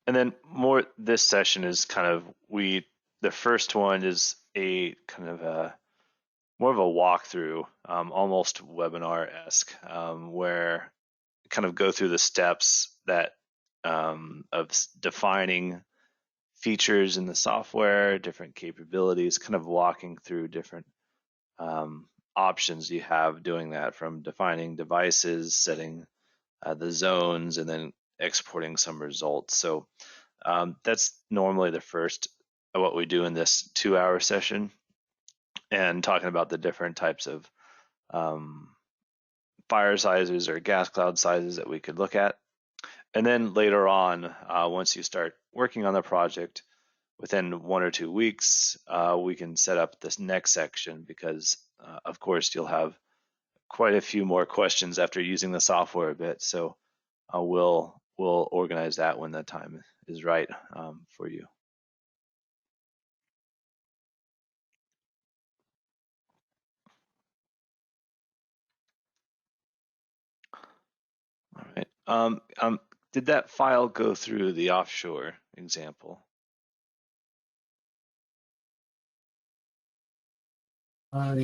And then more, this session is kind of, the first one is a kind of a more of a walkthrough, almost webinar-esque, where kind of go through the steps that of defining features in the software, different capabilities, kind of walking through different options you have doing that, from defining devices, setting the zones, and then exporting some results. So that's normally the first of what we do in this 2-hour session, and talking about the different types of fire sizes or gas cloud sizes that we could look at. And then later on, once you start working on the project, within 1 or 2 weeks, we can set up this next section, because of course you'll have quite a few more questions after using the software a bit. So we'll organize that when the time is right for you. All right. Did that file go through the offshore example? Not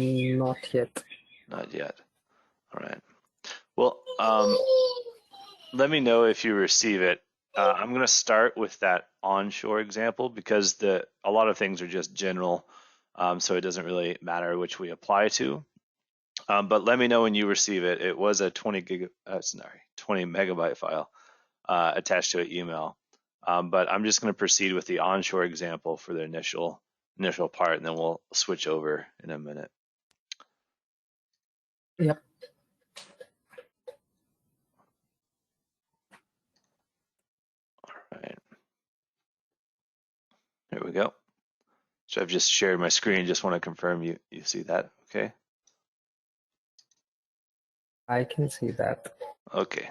yet. Not yet. All right. Well, let me know if you receive it. I'm going to start with that onshore example, because a lot of things are just general, so it doesn't really matter which we apply to. But let me know when you receive it. It was a 20 megabyte file attached to an email. But I'm just going to proceed with the onshore example for the initial part, and then we'll switch over in a minute. Yep. All right. Here we go. So I've just shared my screen. Just want to confirm you see that. Okay. I can see that. Okay.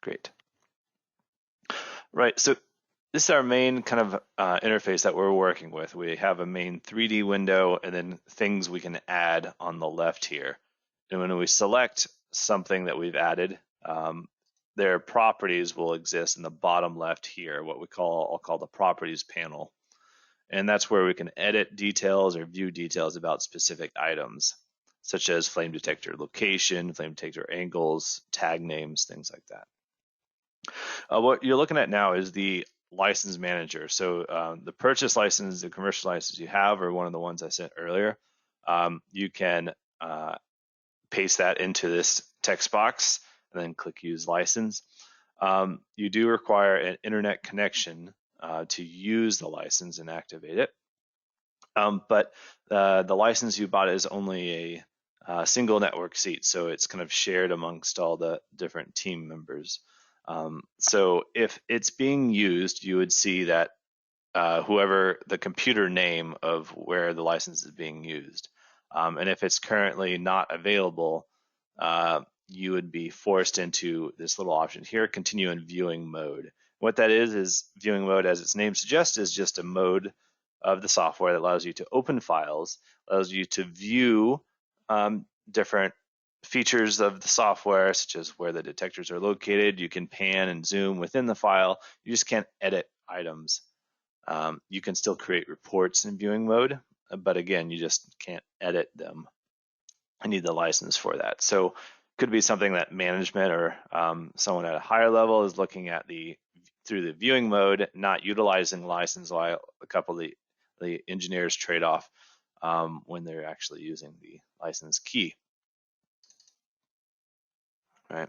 Great. Right. So this is our main kind of interface that we're working with. We have a main 3D window, and then things we can add on the left here. And when we select something that we've added, their properties will exist in the bottom left here, what I'll call the properties panel. And that's where we can edit details or view details about specific items, such as flame detector location, flame detector angles, tag names, things like that. What you're looking at now is the license manager. So the purchase license, the commercial license you have, or one of the ones I sent earlier, you can paste that into this text box and then click use license. You do require an internet connection to use the license and activate it. But the license you bought is only a single network seat, so it's kind of shared amongst all the different team members. So if it's being used, you would see that whoever the computer name of where the license is being used. And if it's currently not available, you would be forced into this little option here, continue in viewing mode. What that is viewing mode, as its name suggests, is just a mode of the software that allows you to open files, allows you to view different features of the software, such as where the detectors are located. You can pan and zoom within the file. You just can't edit items. You can still create reports in viewing mode, but again, you just can't edit them. I need the license for that. So it could be something that management or someone at a higher level is looking at through the viewing mode, not utilizing the license, while a couple of the engineers trade off when they're actually using the license key. Right.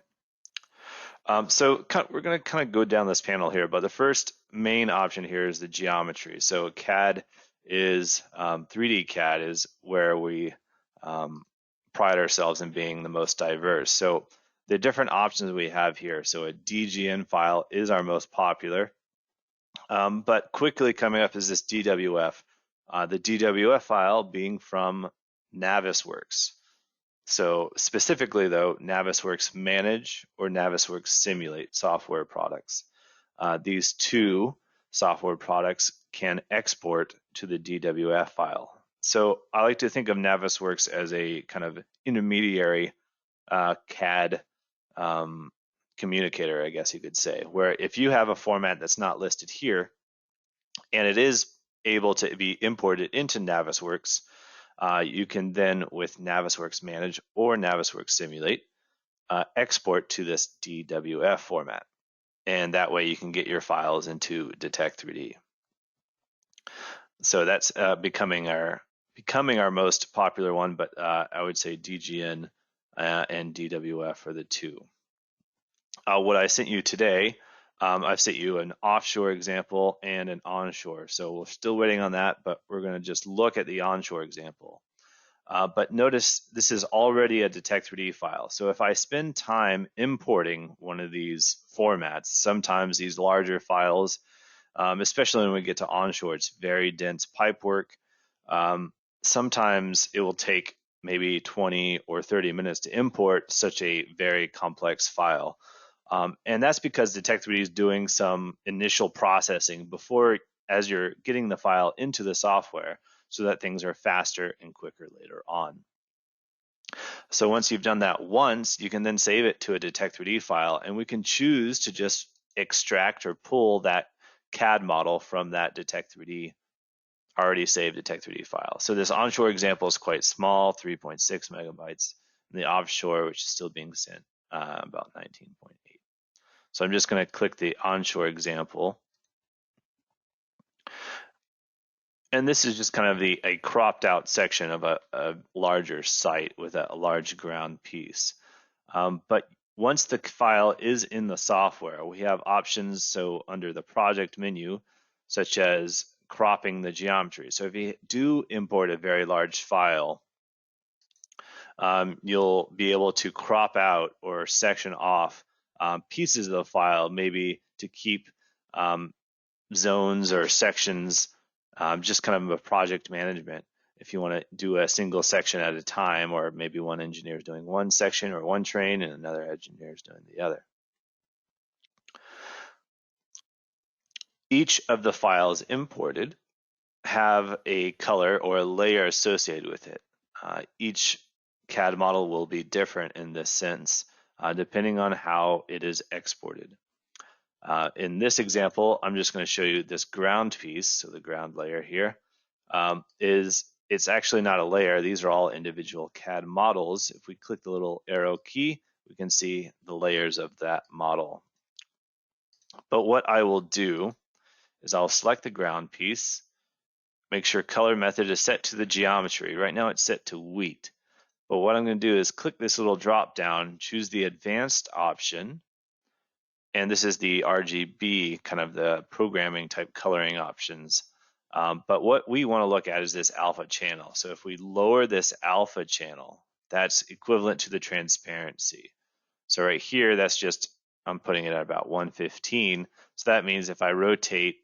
So we're going to kind of go down this panel here, but the first main option here is the geometry. So CAD is 3D CAD is where we pride ourselves in being the most diverse. So the different options we have here. So a DGN file is our most popular, but quickly coming up is this DWF. The DWF file being from Navisworks. So specifically though, Navisworks Manage or Navisworks Simulate software products. These two software products can export to the DWF file. So I like to think of Navisworks as a kind of intermediary CAD communicator, I guess you could say, where if you have a format that's not listed here and it is able to be imported into Navisworks, you can then, with Navisworks Manage or Navisworks Simulate, export to this DWF format. And that way you can get your files into Detect3D. So that's becoming our most popular one, but I would say DGN and DWF are the two. What I sent you today, I've sent you an offshore example and an onshore. So we're still waiting on that, but we're going to just look at the onshore example. But notice this is already a Detect3D file. So if I spend time importing one of these formats, sometimes these larger files, especially when we get to onshore, it's very dense pipe work. Sometimes it will take maybe 20 or 30 minutes to import such a very complex file. And that's because Detect3D is doing some initial processing before, as you're getting the file into the software, so that things are faster and quicker later on. So once you've done that once, you can then save it to a Detect3D file, and we can choose to just extract or pull that CAD model from that Detect3D already saved Detect3D file. So this onshore example is quite small, 3.6 megabytes, and the offshore, which is still being sent, about 19.8. So I'm just going to click the onshore example. And this is just kind of a cropped out section of a larger site with a large ground piece. But once the file is in the software, we have options. So under the project menu, such as cropping the geometry. So if you do import a very large file, you'll be able to crop out or section off pieces of the file, maybe to keep zones or sections, just kind of a project management. If you want to do a single section at a time, or maybe one engineer is doing one section or one train and another engineer is doing the other. Each of the files imported have a color or a layer associated with it. Each CAD model will be different in this sense, depending on how it is exported. In this example, I'm just going to show you this ground piece. So the ground layer here it's actually not a layer. These are all individual CAD models. If we click the little arrow key, we can see the layers of that model. But what I will do is I'll select the ground piece, make sure color method is set to the geometry. Right now it's set to wheat. But what I'm going to do is click this little drop down, choose the advanced option, and this is the RGB, kind of the programming type coloring options. But what we want to look at is this alpha channel. So if we lower this alpha channel, that's equivalent to the transparency. So right here, that's just, I'm putting it at about 115. So that means if I rotate,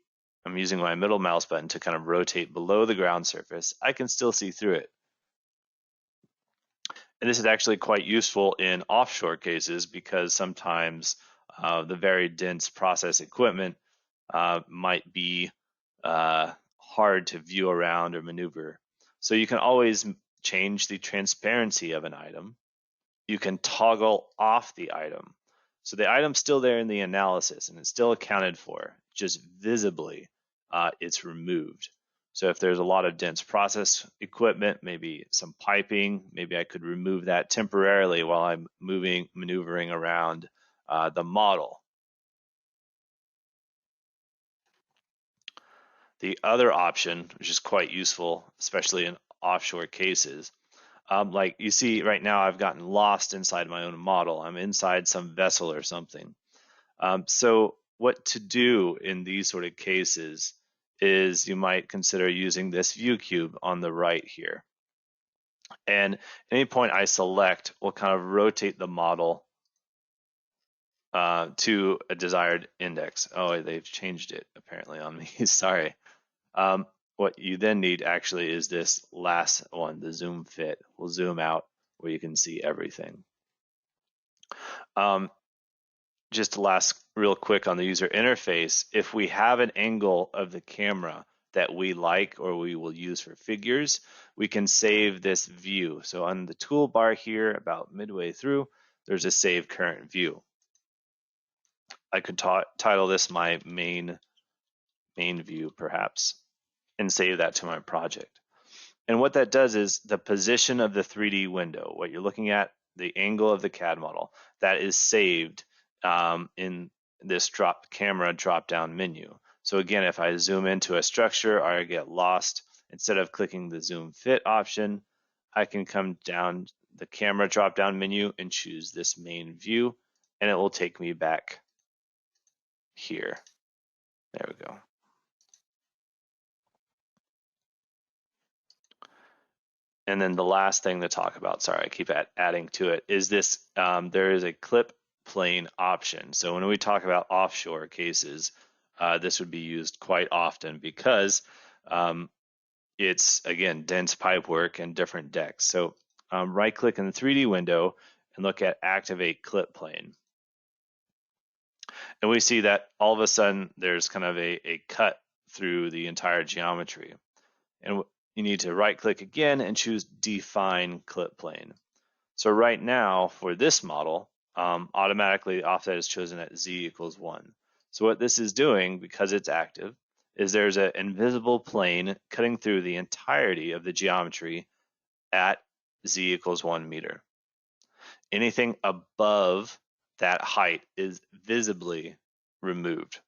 I'm using my middle mouse button to kind of rotate below the ground surface, I can still see through it. And this is actually quite useful in offshore cases because sometimes the very dense process equipment might be hard to view around or maneuver. So you can always change the transparency of an item. You can toggle off the item. So the item's still there in the analysis and it's still accounted for, just visibly it's removed. So if there's a lot of dense process equipment, maybe some piping, maybe I could remove that temporarily while I'm maneuvering around the model. The other option, which is quite useful, especially in offshore cases, like you see right now, I've gotten lost inside my own model. I'm inside some vessel or something. So what to do in these sort of cases is you might consider using this view cube on the right here. And at any point I select, we'll kind of rotate the model to a desired index. Oh, they've changed it apparently on me, sorry. What you then need actually is this last one, the zoom fit. We'll zoom out where you can see everything. Just last real quick on the user interface, if we have an angle of the camera that we like or we will use for figures, we can save this view. So on the toolbar here, about midway through, there's a save current view. I could title this my main view perhaps, and save that to my project. And what that does is the position of the 3D window, what you're looking at, the angle of the CAD model, that is saved in this camera drop-down menu. So again, if I zoom into a structure or I get lost, instead of clicking the zoom fit option, I can come down the camera drop-down menu and choose this main view, and it will take me back here. There we go. And then the last thing to talk about, sorry, I keep adding to it, is this, there is a clip plane option. So when we talk about offshore cases, this would be used quite often because it's, again, dense pipe work and different decks. So right click in the 3D window and look at activate clip plane. And we see that all of a sudden there's kind of a cut through the entire geometry. And you need to right click again and choose define clip plane. So right now for this model, automatically offset is chosen at z = 1. So what this is doing, because it's active, is there's an invisible plane cutting through the entirety of the geometry at z = 1 meter. Anything above that height is visibly removed.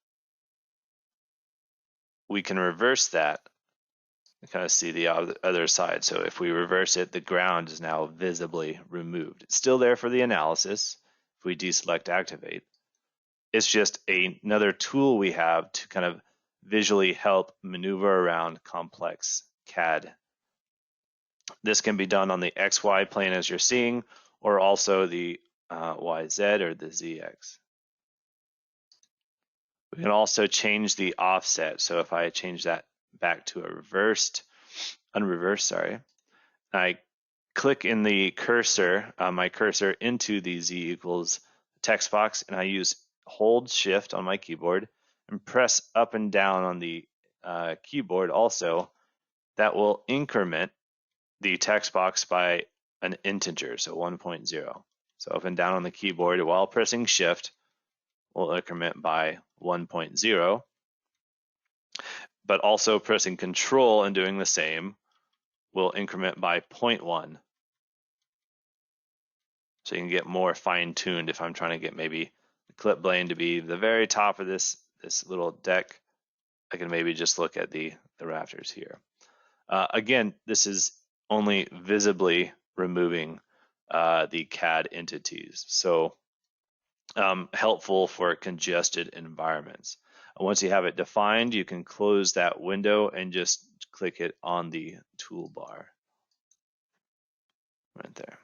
We can reverse that and kind of see the other side. So if we reverse it, the ground is now visibly removed. It's still there for the analysis if we deselect activate. It's just another tool we have to kind of visually help maneuver around complex CAD. This can be done on the XY plane as you're seeing, or also the YZ or the ZX. We can also change the offset. So if I change that back to unreversed, sorry, I click in the cursor, my cursor into the Z equals text box, and I use hold shift on my keyboard and press up and down on the keyboard also. That will increment the text box by an integer, so 1.0. So up and down on the keyboard while pressing shift will increment by 1.0, but also pressing control and doing the same will increment by 0.1. So you can get more fine-tuned if I'm trying to get maybe the clip plane to be the very top of this little deck. I can maybe just look at the rafters here. Again, this is only visibly removing the CAD entities. So helpful for congested environments. Once you have it defined, you can close that window and just click it on the toolbar right there.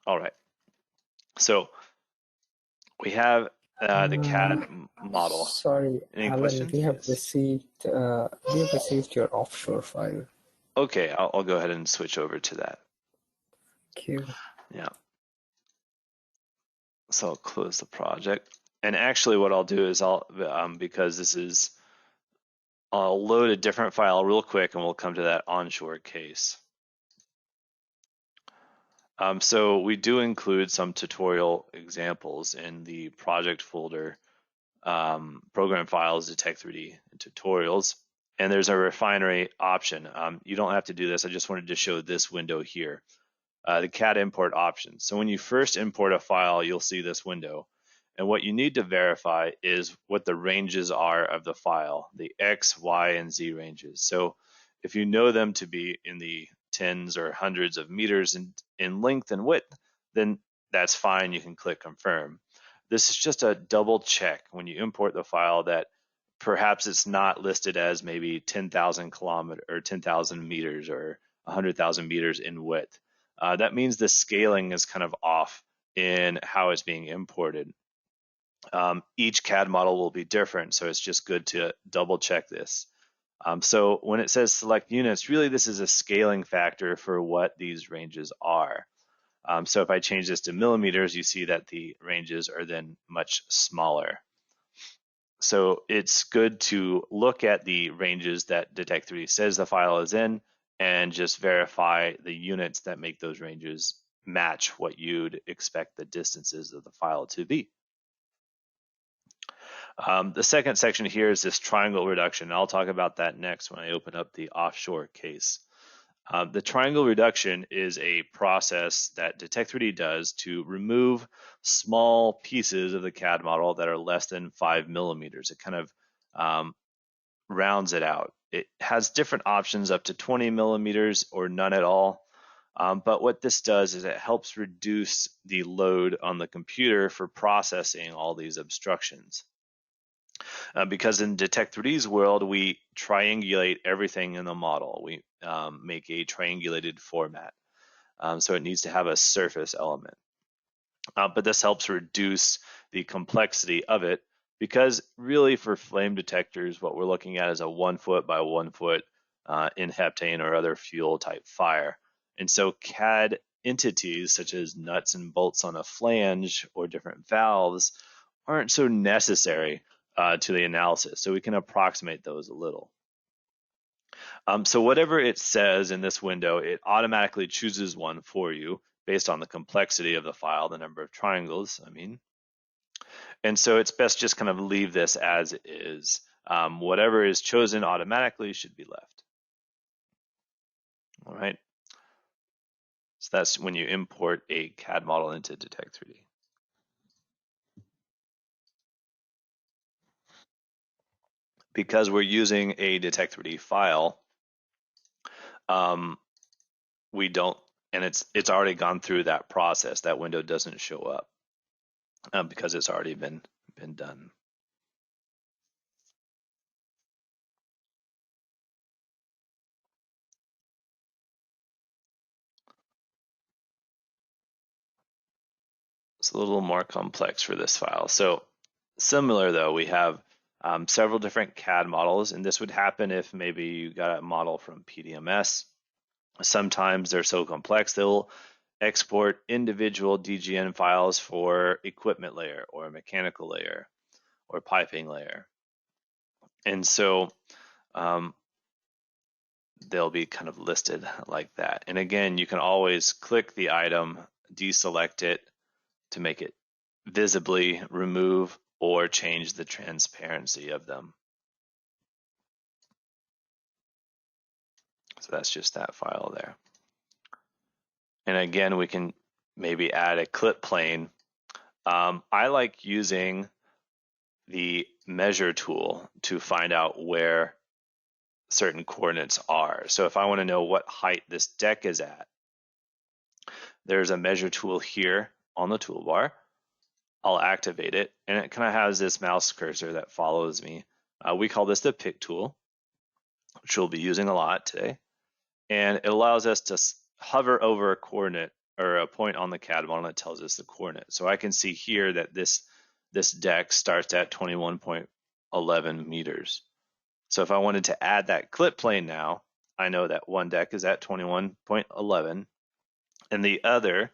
All right. So we have the CAD model. Sorry, Any Alan, questions? we have Yes. received your offshore file. Okay, I'll go ahead and switch over to that. Thank you. Yeah. So I'll close the project. And actually what I'll do is because this is, I'll load a different file real quick and we'll come to that onshore case. So we do include some tutorial examples in the project folder, program files, Detect3D tutorials, and there's a refinery option. You don't have to do this. I just wanted to show this window here, the CAD import option. So when you first import a file, you'll see this window. And what you need to verify is what the ranges are of the file, the X, Y, and Z ranges. So if you know them to be in the tens or hundreds of meters in length and width, then that's fine. You can click confirm. This is just a double check when you import the file that perhaps it's not listed as maybe 10,000 kilometers or 10,000 meters or 100,000 meters in width. That means the scaling is kind of off in how it's being imported. Each CAD model will be different, so it's just good to double check this. So when it says select units, really this is a scaling factor for what these ranges are. So if I change this to millimeters, you see that the ranges are then much smaller. So it's good to look at the ranges that Detect3D says the file is in and just verify the units that make those ranges match what you'd expect the distances of the file to be. The second section here is this triangle reduction. I'll talk about that next when I open up the offshore case. The triangle reduction is a process that Detect3D does to remove small pieces of the CAD model that are less than 5 millimeters. It kind of rounds it out. It has different options up to 20 millimeters or none at all. But what this does is it helps reduce the load on the computer for processing all these obstructions. Because in Detect3D's world, we triangulate everything in the model. We make a triangulated format. So it needs to have a surface element. But this helps reduce the complexity of it, because really for flame detectors, what we're looking at is a 1 foot by 1 foot in heptane or other fuel type fire. And so CAD entities such as nuts and bolts on a flange or different valves aren't so necessary to the analysis. So we can approximate those a little. So whatever it says in this window, it automatically chooses one for you based on the complexity of the file, the number of triangles, I mean. And so it's best just kind of leave this as is. Whatever is chosen automatically should be left. All right. So that's when you import a CAD model into Detect3D. Because we're using a Detect3D file, we don't, and it's already gone through that process. That window doesn't show up because it's already been done. It's a little more complex for this file. So similar though, we have several different CAD models, and this would happen if maybe you got a model from PDMS. Sometimes they're so complex they'll export individual DGN files for equipment layer or mechanical layer or piping layer. And so they'll be kind of listed like that. And again, you can always click the item, deselect it to make it visibly remove or change the transparency of them. So that's just that file there. And again, we can maybe add a clip plane. I like using the measure tool to find out where certain coordinates are. So if I want to know what height this deck is at, there's a measure tool here on the toolbar. I'll activate it, and it kind of has this mouse cursor that follows me. We call this the pick tool, which we'll be using a lot today. And it allows us to hover over a coordinate or a point on the CAD model that tells us the coordinate. So I can see here that this deck starts at 21.11 meters. So if I wanted to add that clip plane now, I know that one deck is at 21.11 and the other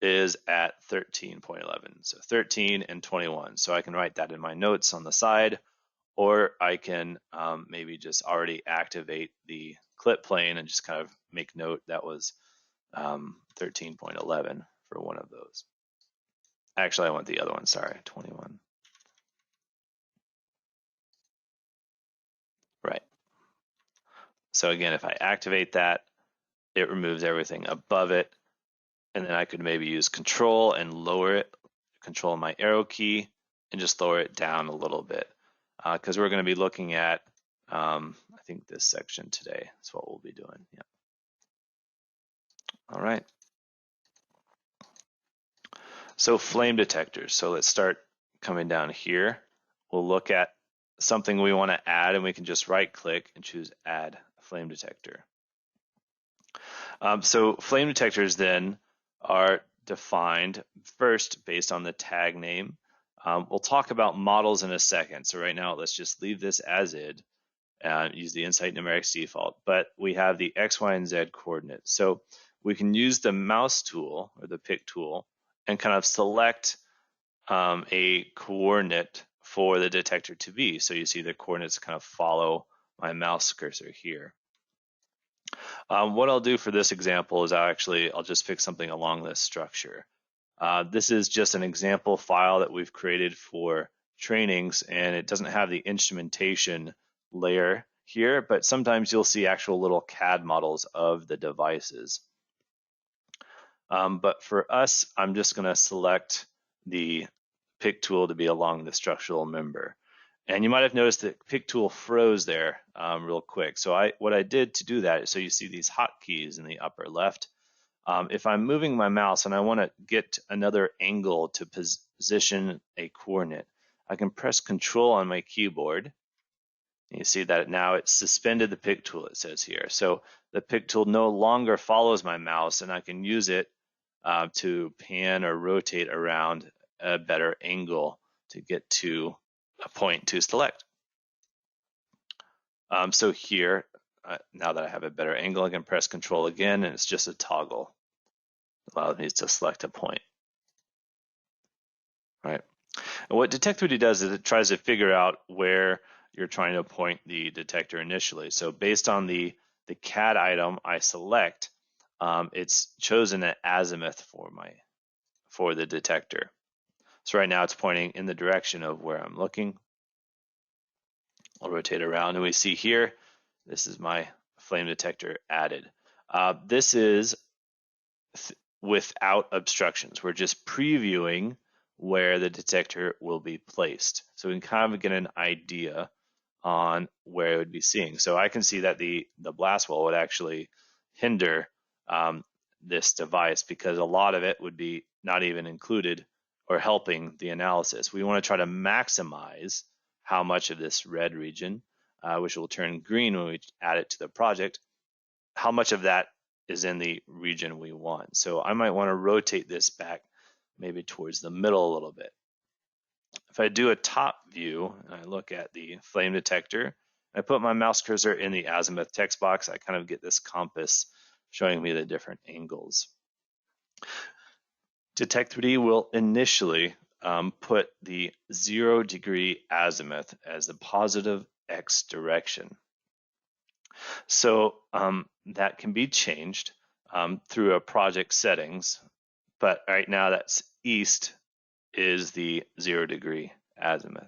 is at 13.11. So 13 and 21. So I can write that in my notes on the side, or I can maybe just already activate the clip plane and just kind of make note that was 13.11 for one of those. Actually, I want the other one, sorry, 21. Right. So again, if I activate that, it removes everything above it. And then I could maybe use control and lower it, control my arrow key, and just lower it down a little bit. Because we're going to be looking at, I think this section today is what we'll be doing. Yeah. All right. So flame detectors. So let's start coming down here. We'll look at something we want to add, and we can just right click and choose add flame detector. So flame detectors then are defined first based on the tag name. We'll talk about models in a second. So right now, let's just leave this as is and use the Insight numerics default. But we have the X, Y, and Z coordinates. So we can use the mouse tool or the pick tool and kind of select a coordinate for the detector to be. So you see the coordinates kind of follow my mouse cursor here. What I'll do for this example is I'll just pick something along this structure. This is just an example file that we've created for trainings, and it doesn't have the instrumentation layer here, but sometimes you'll see actual little CAD models of the devices. But for us, I'm just going to select the pick tool to be along the structural member. And you might have noticed that pick tool froze there real quick. So what I did to do that, so you see these hotkeys in the upper left. If I'm moving my mouse and I want to get another angle to position a coordinate, I can press Control on my keyboard. You see that now it's suspended the pick tool, it says here. So the pick tool no longer follows my mouse, and I can use it to pan or rotate around a better angle to get to a point to select. So here, now that I have a better angle, I can press Control again, and it's just a toggle. It allows me to select a point. All right. And what Detect3D does is it tries to figure out where you're trying to point the detector initially. So based on the CAD item I select, it's chosen an azimuth for the detector. So right now it's pointing in the direction of where I'm looking. I'll rotate around, and we see here, this is my flame detector added. This is without obstructions. We're just previewing where the detector will be placed. So we can kind of get an idea on where it would be seeing. So I can see that the blast wall would actually hinder this device, because a lot of it would be not even included or helping the analysis. We want to try to maximize how much of this red region, which will turn green when we add it to the project, how much of that is in the region we want. So I might want to rotate this back maybe towards the middle a little bit. If I do a top view and I look at the flame detector, I put my mouse cursor in the azimuth text box, I kind of get this compass showing me the different angles. Detect3D will initially put the 0-degree azimuth as the positive X direction. So that can be changed through a project settings, but right now that's east is the 0-degree azimuth.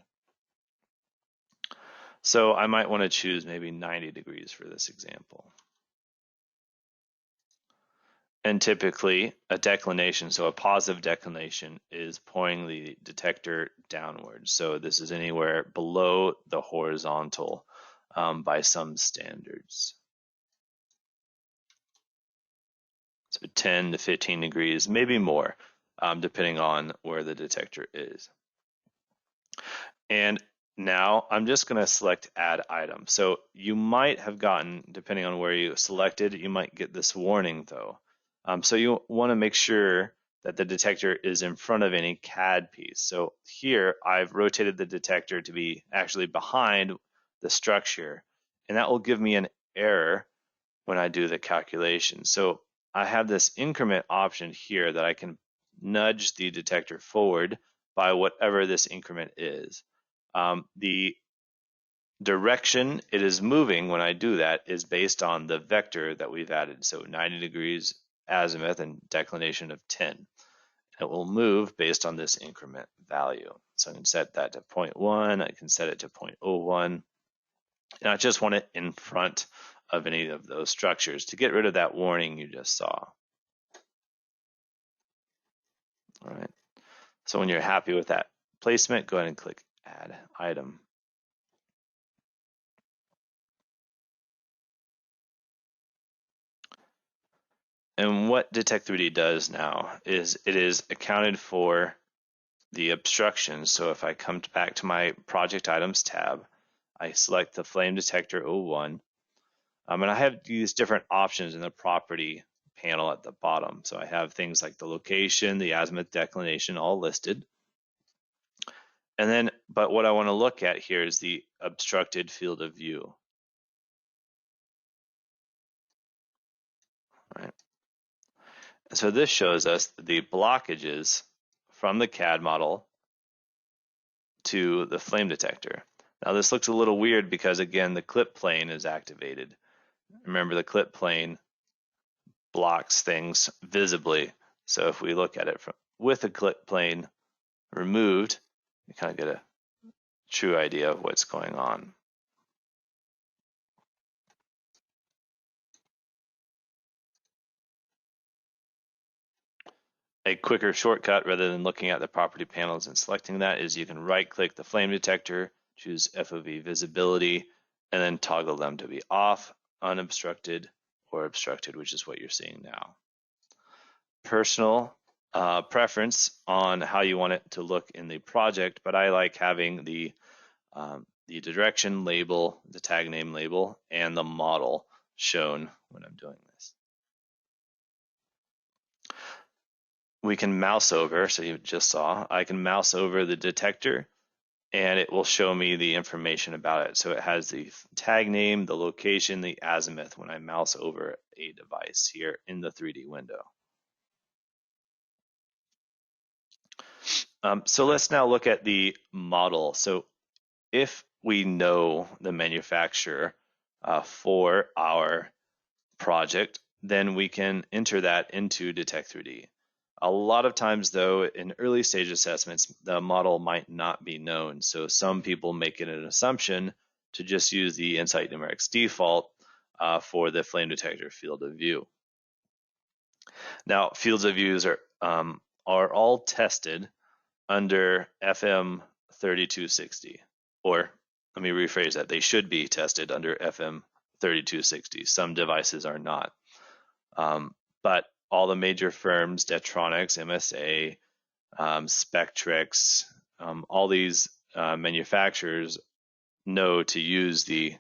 So I might want to choose maybe 90 degrees for this example. And typically a declination, so a positive declination, is pointing the detector downwards. So this is anywhere below the horizontal by some standards. So 10 to 15 degrees, maybe more, depending on where the detector is. And now I'm just going to select Add Item. So you might have gotten, depending on where you selected, you might get this warning though. So you want to make sure that the detector is in front of any CAD piece. So here I've rotated the detector to be actually behind the structure, and that will give me an error when I do the calculation. So I have this increment option here that I can nudge the detector forward by whatever this increment is. The direction it is moving when I do that is based on the vector that we've added. So 90 degrees azimuth and declination of 10. It will move based on this increment value. So I can set that to 0.1, I can set it to 0.01, and I just want it in front of any of those structures to get rid of that warning you just saw. All right. So when you're happy with that placement, go ahead and click Add Item. And what Detect3D does now is it is accounted for the obstructions. So if I come back to my Project Items tab, I select the Flame Detector 01, and I have these different options in the property panel at the bottom. So I have things like the location, the azimuth declination, all listed. And then, but what I want to look at here is the obstructed field of view. Right. So this shows us the blockages from the CAD model to the flame detector. Now this looks a little weird because again, the clip plane is activated. Remember, the clip plane blocks things visibly. So if we look at it with the clip plane removed, you kind of get a true idea of what's going on. A quicker shortcut rather than looking at the property panels and selecting that is you can right-click the flame detector, choose FOV visibility, and then toggle them to be off, unobstructed, or obstructed, which is what you're seeing now. Personal preference on how you want it to look in the project, but I like having the direction label, the tag name label, and the model shown when I'm doing this. We can mouse over, so you just saw, I can mouse over the detector and it will show me the information about it. So it has the tag name, the location, the azimuth when I mouse over a device here in the 3D window. So let's now look at the model. So if we know the manufacturer for our project, then we can enter that into Detect3D. A lot of times, though, in early stage assessments, the model might not be known. So some people make it an assumption to just use the Insight Numerics default for the flame detector field of view. Now, fields of views are all tested under FM 3260, or let me rephrase that, they should be tested under FM 3260. Some devices are not. But all the major firms, Detronix, MSA, Spectrix, all these manufacturers know to use the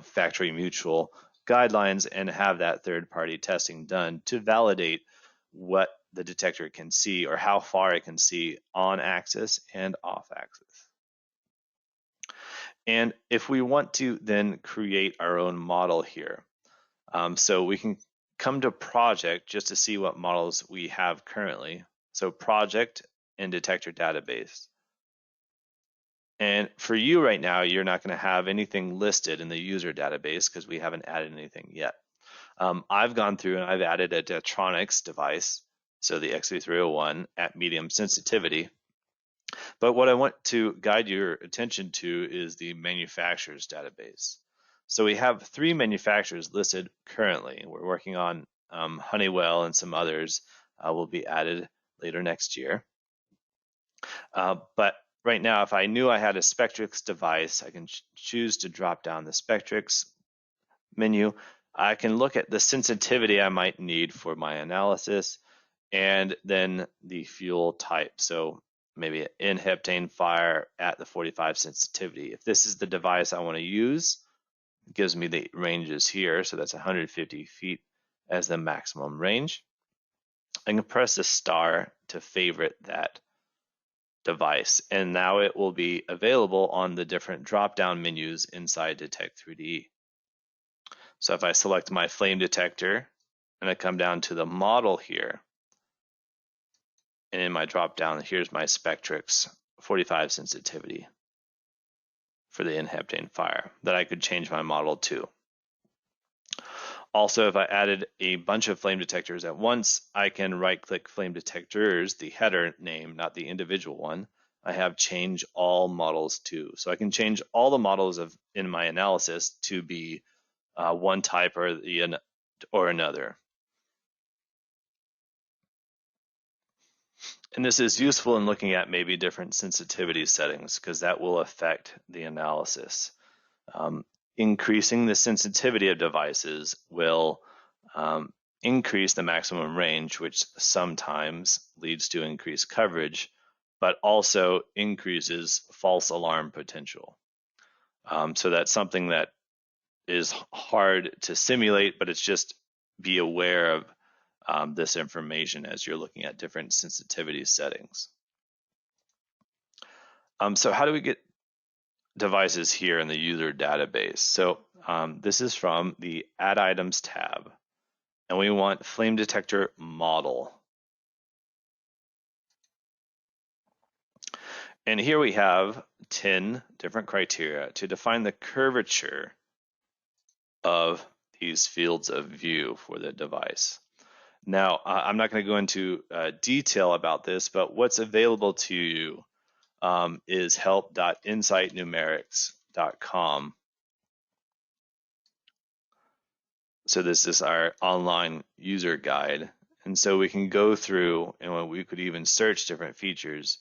factory mutual guidelines and have that third-party testing done to validate what the detector can see or how far it can see on axis and off axis. And if we want to then create our own model here, so we can come to project just to see what models we have currently. So project and detector database. And for you right now, you're not going to have anything listed in the user database because we haven't added anything yet. I've gone through and I've added a Detronix device, so the XV301 at medium sensitivity. But what I want to guide your attention to is the manufacturer's database. So we have 3 manufacturers listed currently. We're working on Honeywell and some others will be added later next year. But right now, if I knew I had a Spectrix device, I can choose to drop down the Spectrix menu. I can look at the sensitivity I might need for my analysis and then the fuel type. So maybe an N-heptane fire at the 45 sensitivity. If this is the device I want to use, it gives me the ranges here. So that's 150 feet as the maximum range. I can press the star to favorite that device, and now it will be available on the different drop-down menus inside Detect3D. So if I select my flame detector and I come down to the model here, and in my drop-down, here's my Spectrix 45 sensitivity for the N-heptane fire that I could change my model to. Also, if I added a bunch of flame detectors at once, I can right-click flame detectors, the header name, not the individual one. I have change all models to. So I can change all the models in my analysis to be one type or another. And this is useful in looking at maybe different sensitivity settings because that will affect the analysis. Increasing the sensitivity of devices will increase the maximum range, which sometimes leads to increased coverage, but also increases false alarm potential. So that's something that is hard to simulate, but it's just be aware of this information as you're looking at different sensitivity settings. So how do we get devices here in the user database? So this is from the Add Items tab, and we want flame detector model. And here we have 10 different criteria to define the curvature of these fields of view for the device. Now, I'm not going to go into detail about this, but what's available to you is help.insightnumerics.com. So this is our online user guide. And so we can go through and we could even search different features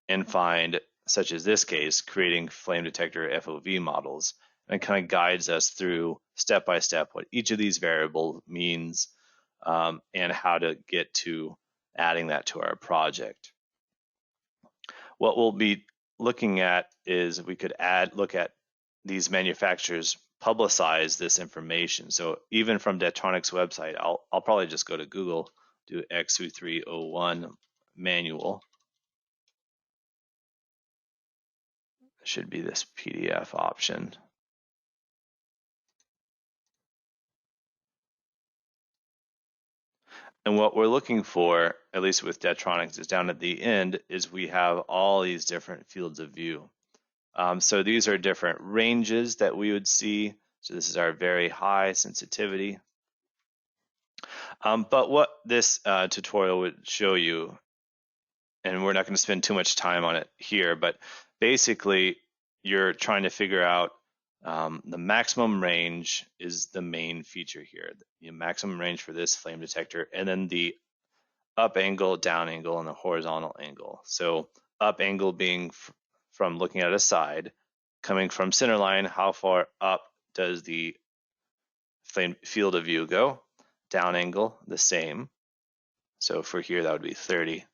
and find, such as this case, creating flame detector FOV models, and it kind of guides us through step by step what each of these variables means and how to get to adding that to our project. What we'll be looking at is we could look at these manufacturers publicize this information. So even from Detectronics website, I'll probably just go to Google, do X2301 manual. Should be this PDF option. And what we're looking for, at least with Detectronics, is down at the end, is we have all these different fields of view. So these are different ranges that we would see. So this is our very high sensitivity. But what this tutorial would show you, and we're not going to spend too much time on it here, but basically you're trying to figure out the maximum range is the main feature here. The maximum range for this flame detector, and then the up angle, down angle, and the horizontal angle. So up angle being from looking at a side, coming from center line, how far up does the flame field of view go? Down angle, the same. So for here, that would be 30,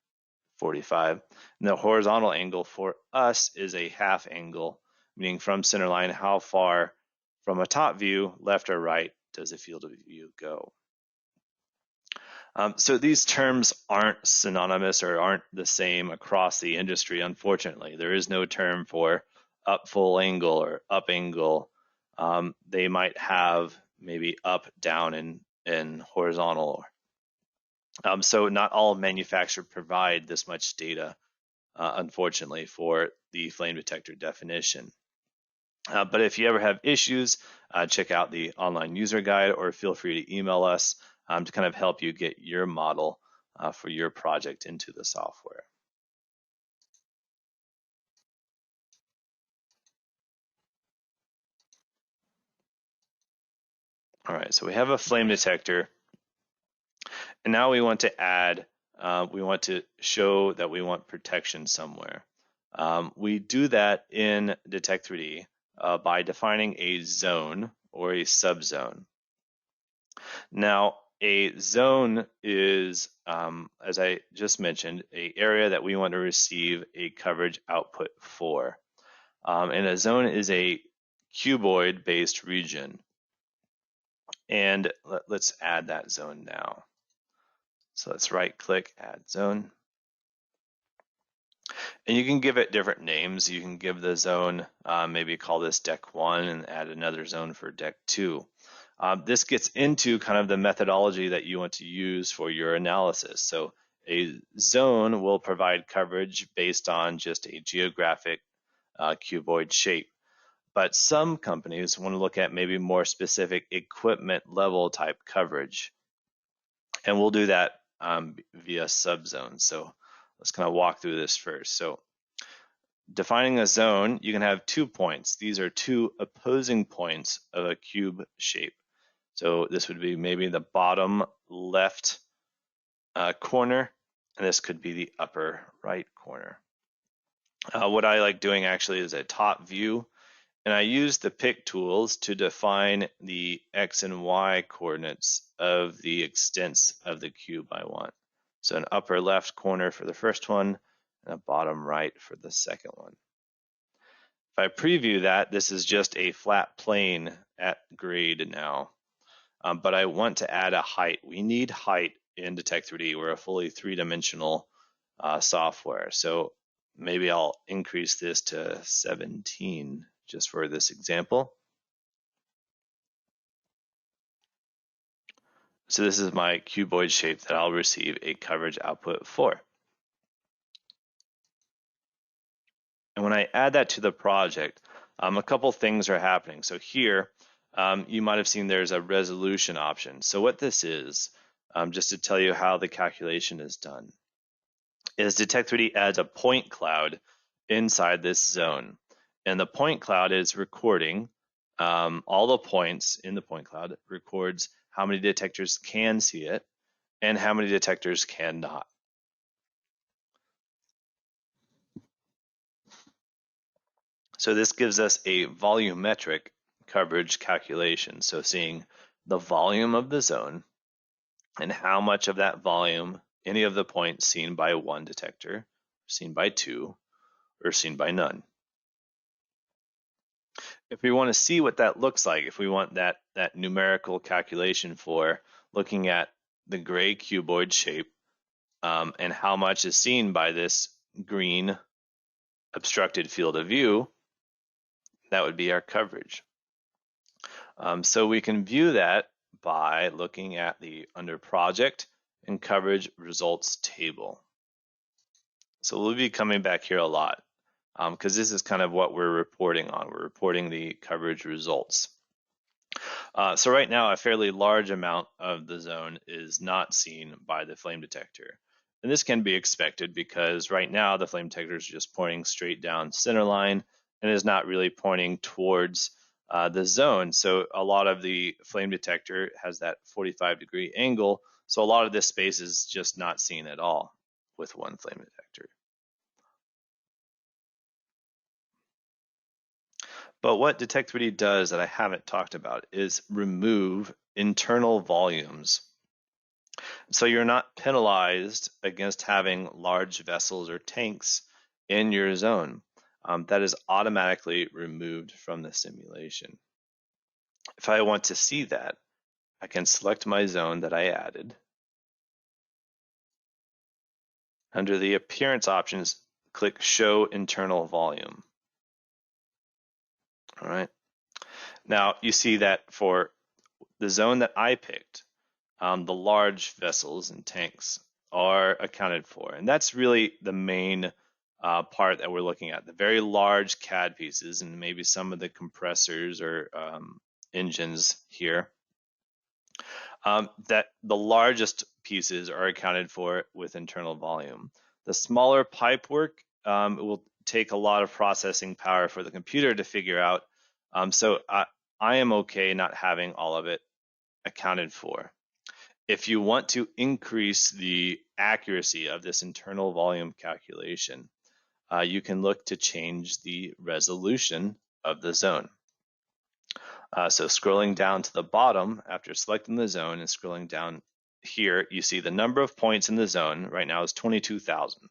45. And the horizontal angle for us is a half angle, meaning from center line, how far from a top view, left or right, does the field of view go? So these terms aren't synonymous or aren't the same across the industry, unfortunately. There is no term for up full angle or up angle. They might have maybe up, down, and horizontal. So not all manufacturers provide this much data, unfortunately, for the flame detector definition. But if you ever have issues, check out the online user guide or feel free to email us to kind of help you get your model for your project into the software. All right, so we have a flame detector, and now we want to add, we want to show that we want protection somewhere. We do that in Detect3D by defining a zone or a subzone. Now, a zone is, as I just mentioned, an area that we want to receive a coverage output for. And a zone is a cuboid-based region. And let's add that zone now. So let's right-click, add zone. And you can give it different names. You can give the zone, maybe call this deck 1 and add another zone for deck 2. This gets into kind of the methodology that you want to use for your analysis. So a zone will provide coverage based on just a geographic cuboid shape. But some companies want to look at maybe more specific equipment level type coverage. And we'll do that via subzones. So let's kind of walk through this first. So defining a zone, you can have 2 points. These are 2 opposing points of a cube shape. So this would be maybe the bottom left corner, and this could be the upper right corner. What I like doing actually is a top view, and I use the pick tools to define the X and Y coordinates of the extents of the cube I want. So an upper left corner for the first one, and a bottom right for the second one. If I preview that, this is just a flat plane at grade now. But I want to add a height. We need height in Detect3D. We're a fully 3-dimensional software. So maybe I'll increase this to 17 just for this example. So this is my cuboid shape that I'll receive a coverage output for. And when I add that to the project, a couple things are happening. So here, you might have seen there's a resolution option. So what this is, just to tell you how the calculation is done, is Detect3D adds a point cloud inside this zone. And the point cloud is recording all the points in the point cloud, records how many detectors can see it and how many detectors cannot. So this gives us a volumetric coverage calculation. So seeing the volume of the zone and how much of that volume, any of the points seen by one detector, seen by two, or seen by none. If we want to see what that looks like, if we want that numerical calculation for looking at the gray cuboid shape and how much is seen by this green obstructed field of view, that would be our coverage. So we can view that by looking at the under project and coverage results table. So we'll be coming back here a lot because this is kind of what we're reporting on. We're reporting the coverage results. So right now, a fairly large amount of the zone is not seen by the flame detector. And this can be expected because right now the flame detector is just pointing straight down center line and is not really pointing towards the zone. So a lot of the flame detector has that 45-degree angle. So a lot of this space is just not seen at all with one flame detector. But what Detect3D does that I haven't talked about is remove internal volumes. So you're not penalized against having large vessels or tanks in your zone. That is automatically removed from the simulation. If I want to see that, I can select my zone that I added. Under the appearance options, click Show Internal Volume. All right. Now you see that for the zone that I picked, the large vessels and tanks are accounted for. And that's really the main part that we're looking at, the very large CAD pieces and maybe some of the compressors or engines here. That the largest pieces are accounted for with internal volume. The smaller pipe work will take a lot of processing power for the computer to figure out. So I am okay not having all of it accounted for. If you want to increase the accuracy of this internal volume calculation, you can look to change the resolution of the zone. So scrolling down to the bottom after selecting the zone and scrolling down here, you see the number of points in the zone right now is 22,000.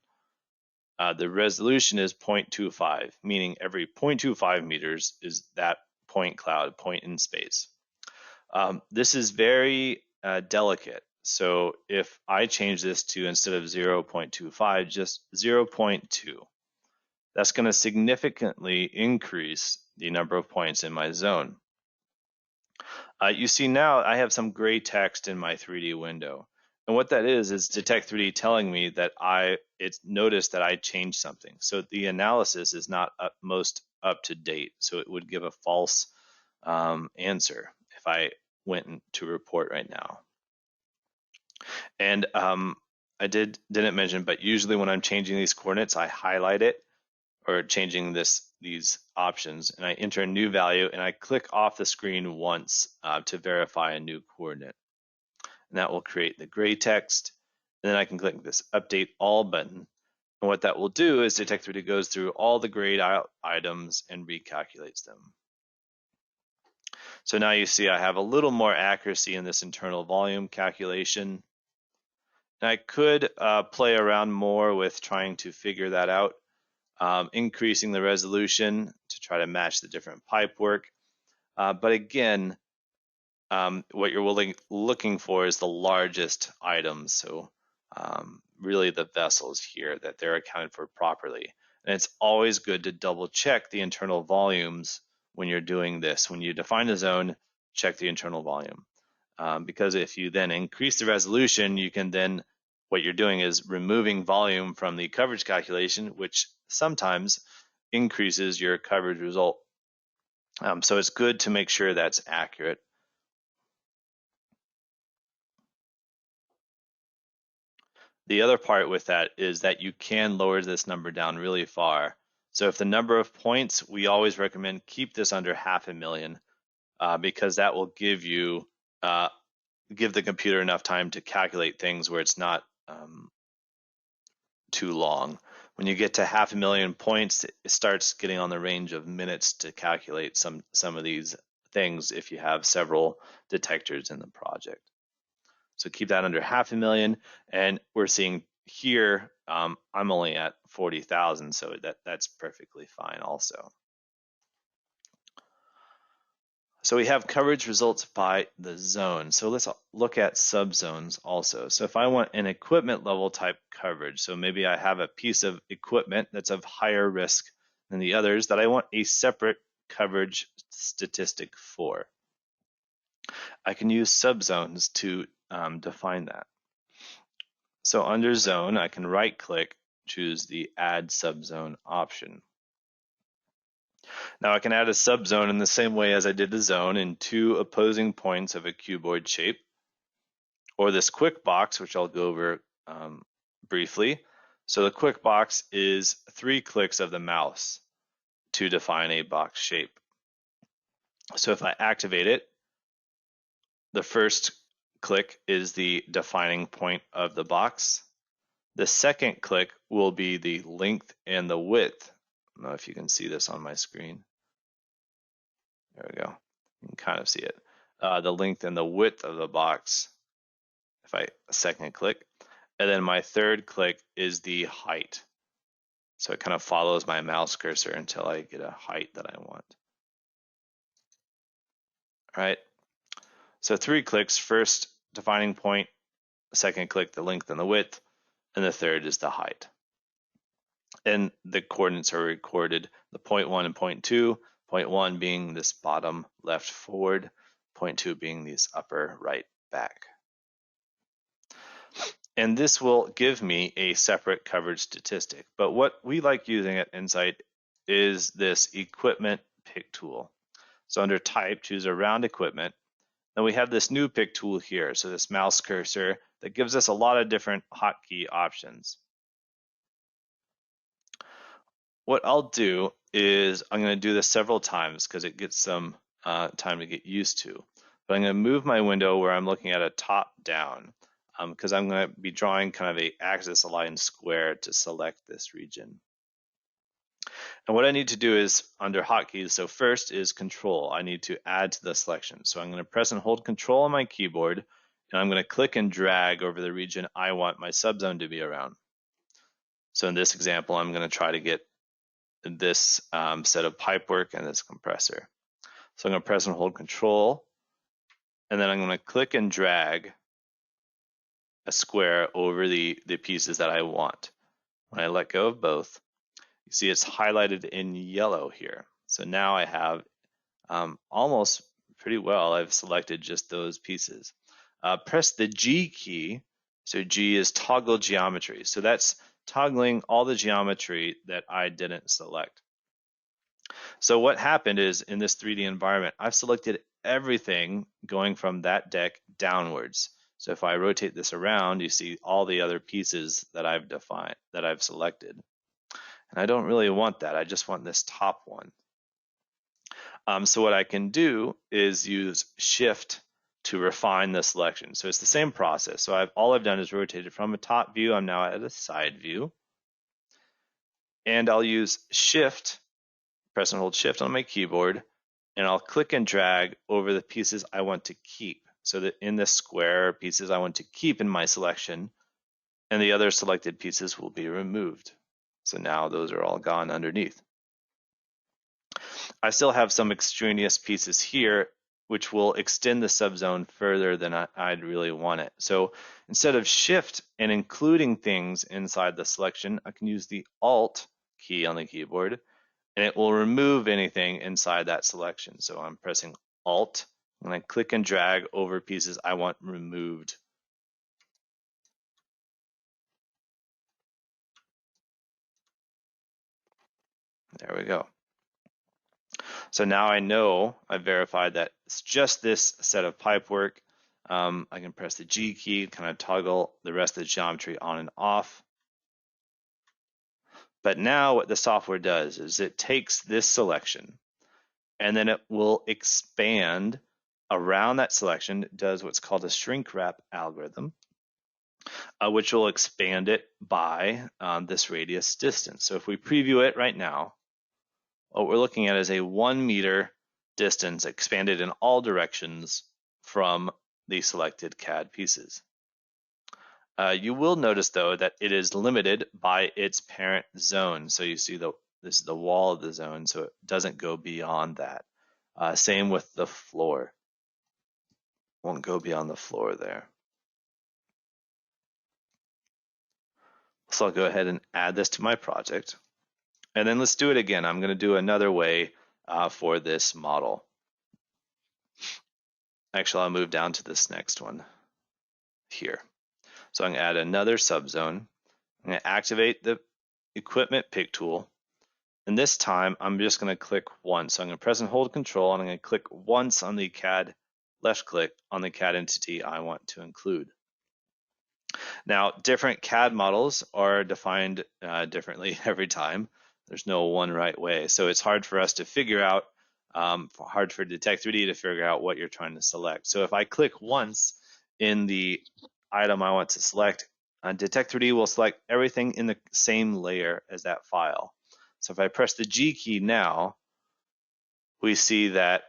The resolution is 0.25, meaning every 0.25 meters is that point cloud, point in space. This is very delicate. So if I change this to, instead of 0.25, just 0.2, that's going to significantly increase the number of points in my zone. You see now I have some gray text in my 3D window. And what that is Detect3D telling me that it's noticed that I changed something. So the analysis is not most up to date. So it would give a false answer if I went to report right now. And I didn't mention, but usually when I'm changing these coordinates, I highlight it or changing these options, and I enter a new value and I click off the screen once to verify a new coordinate. And that will create the gray text. And then I can click this Update All button. And what that will do is Detect3D goes through all the grayed out items and recalculates them. So now you see I have a little more accuracy in this internal volume calculation. And I could play around more with trying to figure that out, increasing the resolution to try to match the different pipe work. But again, what you're looking for is the largest items. So really the vessels here, that they're accounted for properly. And it's always good to double check the internal volumes when you're doing this. When you define a zone, check the internal volume. Because if you then increase the resolution, you can then, what you're doing is removing volume from the coverage calculation, which sometimes increases your coverage result. So it's good to make sure that's accurate. The other part with that is that you can lower this number down really far. So if the number of points, we always recommend keep this under 500,000 because that will give you give the computer enough time to calculate things where it's not too long. When you get to 500,000 points, it starts getting on the range of minutes to calculate some of these things if you have several detectors in the project. So keep that under 500,000, and we're seeing here I'm only at 40,000, so that's perfectly fine also. So we have coverage results by the zone. So let's look at subzones also. So if I want an equipment level type coverage, so maybe I have a piece of equipment that's of higher risk than the others that I want a separate coverage statistic for, I can use subzones to define that. So under zone, I can right click, choose the add subzone option. Now I can add a subzone in the same way as I did the zone in 2 opposing points of a cuboid shape, or this quick box, which I'll go over briefly. So the quick box is 3 clicks of the mouse to define a box shape. So if I activate it, the first click is the defining point of the box. The second click will be the length and the width. I don't know if you can see this on my screen. There we go. You can kind of see it. The length and the width of the box, if I second click. And then my third click is the height. So it kind of follows my mouse cursor until I get a height that I want. All right. So 3 clicks, first defining point, second click the length and the width, and the third is the height. And the coordinates are recorded, the 0.1 and 0.2, 0.1 being this bottom left forward, 0.2 being these upper right back. And this will give me a separate coverage statistic. But what we like using at Insight is this equipment pick tool. So under type, choose around equipment. Then we have this new pick tool here. So this mouse cursor that gives us a lot of different hotkey options. What I'll do is I'm going to do this several times because it gets some time to get used to. But I'm going to move my window where I'm looking at a top down because I'm going to be drawing kind of a axis aligned square to select this region. And what I need to do is under hotkeys, so first is control. I need to add to the selection. So I'm going to press and hold control on my keyboard, and I'm going to click and drag over the region I want my subzone to be around. So in this example, I'm going to try to get this set of pipework and this compressor. So I'm going to press and hold control, and then I'm going to click and drag a square over the pieces that I want. When I let go of both, you see it's highlighted in yellow here. So now I have almost pretty well, I've selected just those pieces. Press the G key. So G is toggle geometry. So that's toggling all the geometry that I didn't select. So what happened is in this 3D environment, I've selected everything going from that deck downwards. So if I rotate this around, you see all the other pieces that I've defined, that I've selected. And I don't really want that. I just want this top one. So what I can do is use Shift to refine the selection. So it's the same process. So all I've done is rotated from a top view. I'm now at a side view. And I'll use Shift, press and hold Shift on my keyboard, and I'll click and drag over the pieces I want to keep. So that in this square, pieces I want to keep in my selection, and the other selected pieces will be removed. So now those are all gone underneath. I still have some extraneous pieces here, which will extend the subzone further than I'd really want it. So instead of Shift and including things inside the selection, I can use the Alt key on the keyboard, and it will remove anything inside that selection. So I'm pressing Alt, and I click and drag over pieces I want removed. There we go. So now I know I've verified that it's just this set of pipework. I can press the G key, kind of toggle the rest of the geometry on and off. But now what the software does is it takes this selection and then it will expand around that selection, does what's called a shrink wrap algorithm, which will expand it by this radius distance. So if we preview it right now, what we're looking at is a 1 meter distance expanded in all directions from the selected CAD pieces. You will notice though that it is limited by its parent zone. So you see this is the wall of the zone, so it doesn't go beyond that. Same with the floor. Won't go beyond the floor there. So I'll go ahead and add this to my project. And then let's do it again. I'm going to do another way for this model. Actually, I'll move down to this next one here. So I'm going to add another subzone. I'm going to activate the equipment pick tool. And this time, I'm just going to click once. So I'm going to press and hold Control, and I'm going to click once on the CAD, left click on the CAD entity I want to include. Now, different CAD models are defined differently every time. There's no one right way. So it's hard for us to figure out, hard for Detect3D to figure out what you're trying to select. So if I click once in the item I want to select, Detect3D will select everything in the same layer as that file. So if I press the G key now, we see that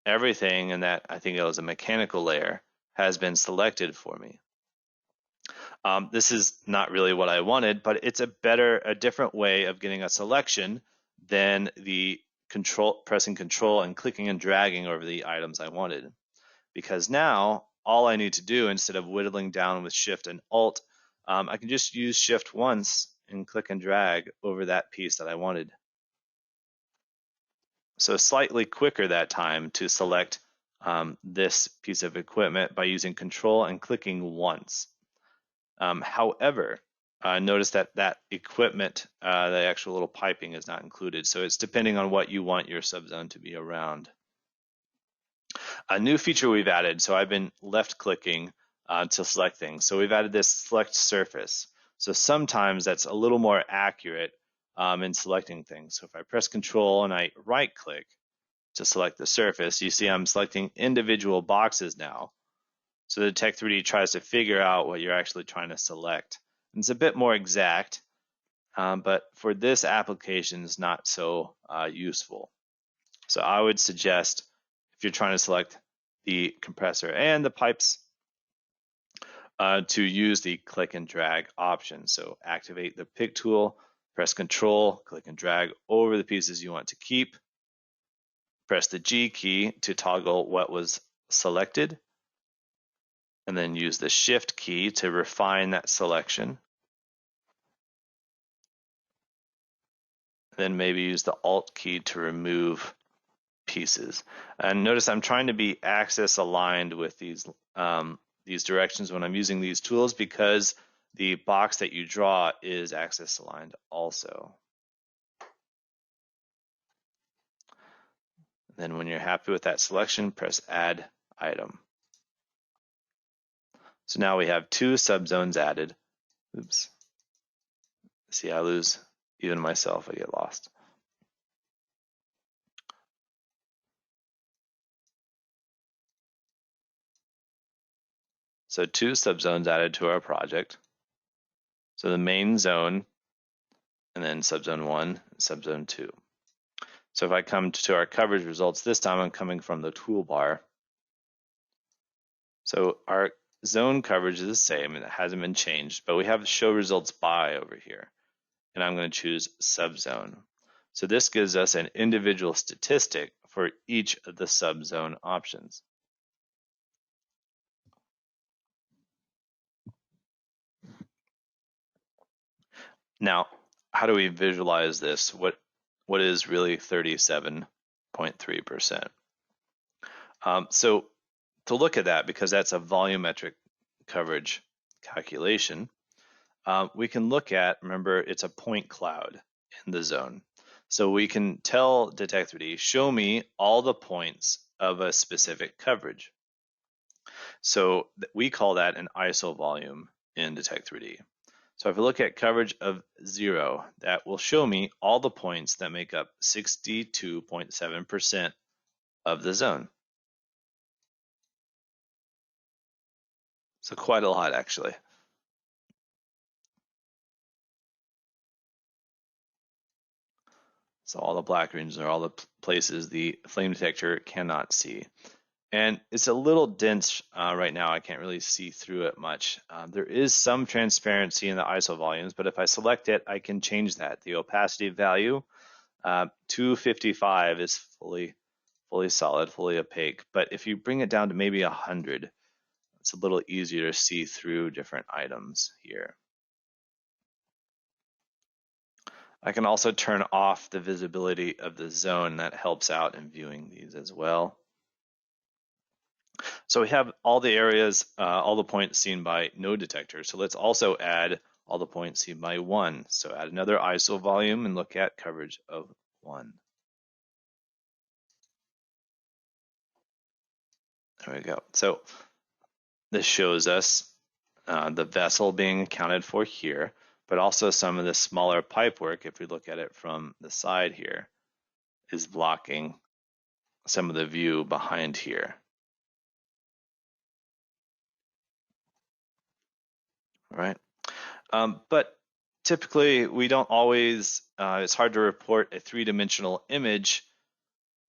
everything in that, I think it was a mechanical layer, has been selected for me. This is not really what I wanted, but it's a different way of getting a selection than the pressing Control and clicking and dragging over the items I wanted. Because now all I need to do, instead of whittling down with Shift and Alt, I can just use Shift once and click and drag over that piece that I wanted. So slightly quicker that time to select this piece of equipment by using Control and clicking once. However, notice that that equipment, the actual little piping is not included. So it's depending on what you want your subzone to be around. A new feature we've added, so I've been left clicking to select things. So we've added this select surface. So sometimes that's a little more accurate in selecting things. So if I press Control and I right click to select the surface, you see I'm selecting individual boxes now. So the Detect3D tries to figure out what you're actually trying to select. And it's a bit more exact, but for this application, it's not so useful. So I would suggest, if you're trying to select the compressor and the pipes, to use the click and drag option. So activate the pick tool, press Control, click and drag over the pieces you want to keep. Press the G key to toggle what was selected, and then use the Shift key to refine that selection. Then maybe use the Alt key to remove pieces. And notice I'm trying to be axis aligned with these directions when I'm using these tools, because the box that you draw is axis aligned also. Then when you're happy with that selection, press Add Item. So now we have 2 subzones added. Oops. See, I lose even myself, I get lost. So 2 subzones added to our project. So the main zone, and then subzone 1, and subzone 2. So if I come to our coverage results, this time I'm coming from the toolbar. So our zone coverage is the same, and it hasn't been changed, but we have show results by over here. And I'm going to choose subzone. So this gives us an individual statistic for each of the subzone options. Now, how do we visualize this? What is really 37.3%? So to look at that, because that's a volumetric coverage calculation, we can look at, remember, it's a point cloud in the zone. So we can tell Detect3D, show me all the points of a specific coverage. So we call that an iso volume in Detect3D. So if I look at coverage of 0, that will show me all the points that make up 62.7% of the zone. So quite a lot, actually. So all the black regions are all the places the flame detector cannot see. And it's a little dense right now. I can't really see through it much. There is some transparency in the ISO volumes, but if I select it, I can change that. The opacity value, 255 is fully solid, fully opaque. But if you bring it down to maybe 100, it's a little easier to see through different items here. I can also turn off the visibility of the zone. That helps out in viewing these as well. So we have all the areas, all the points seen by no detector. So let's also add all the points seen by 1. So add another ISO volume and look at coverage of 1. There we go. So this shows us the vessel being accounted for here, but also some of the smaller pipe work, if we look at it from the side here, is blocking some of the view behind here. All right. But typically we don't always, it's hard to report a 3-dimensional image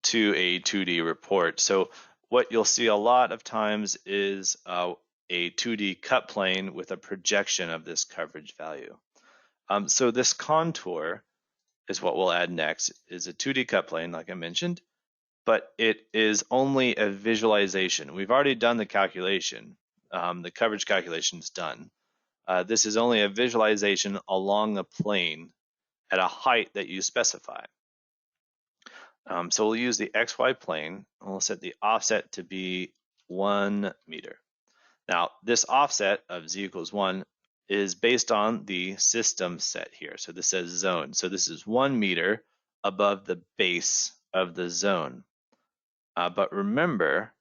to a 2D report. So what you'll see a lot of times is a 2D cut plane with a projection of this coverage value. So this contour is what we'll add next, is a 2D cut plane, like I mentioned, but it is only a visualization. We've already done the calculation. The coverage calculation is done. This is only a visualization along the plane at a height that you specify. So we'll use the XY plane, and we'll set the offset to be 1 meter. Now, this offset of z equals 1 is based on the system set here. So this says zone. So this is 1 meter above the base of the zone. But remember,